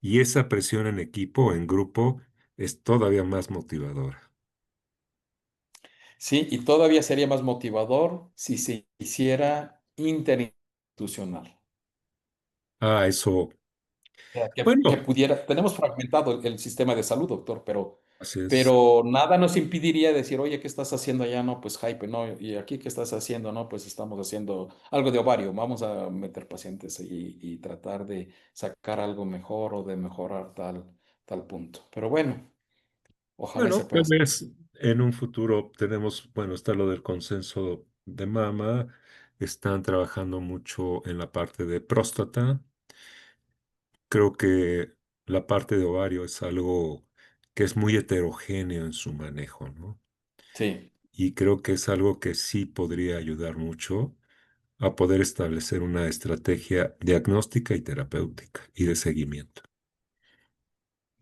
Y esa presión en equipo, en grupo, es todavía más motivadora. sí, y todavía sería más motivador si se hiciera interinstitucional. Ah, eso. Sea, que Bueno, pudiera, tenemos fragmentado el sistema de salud, doctor, así es. pero nada nos impediría decir, oye, ¿qué estás haciendo allá? No, pues hype, no, y aquí, ¿qué estás haciendo? No, pues estamos haciendo algo de ovario, vamos a meter pacientes y tratar de sacar algo mejor o de mejorar tal punto. Pero bueno, ojalá y se Bueno, pueda tal hacer. vez en un futuro tenemos, bueno, está lo del consenso de mama, están trabajando mucho en la parte de próstata. Creo que la parte de ovario es algo que es muy heterogéneo en su manejo, ¿no? Sí, Y creo que es algo que sí podría ayudar mucho a poder establecer una estrategia diagnóstica y terapéutica y de seguimiento.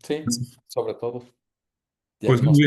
Sí, sobre todo. Pues muy Diagnóstico.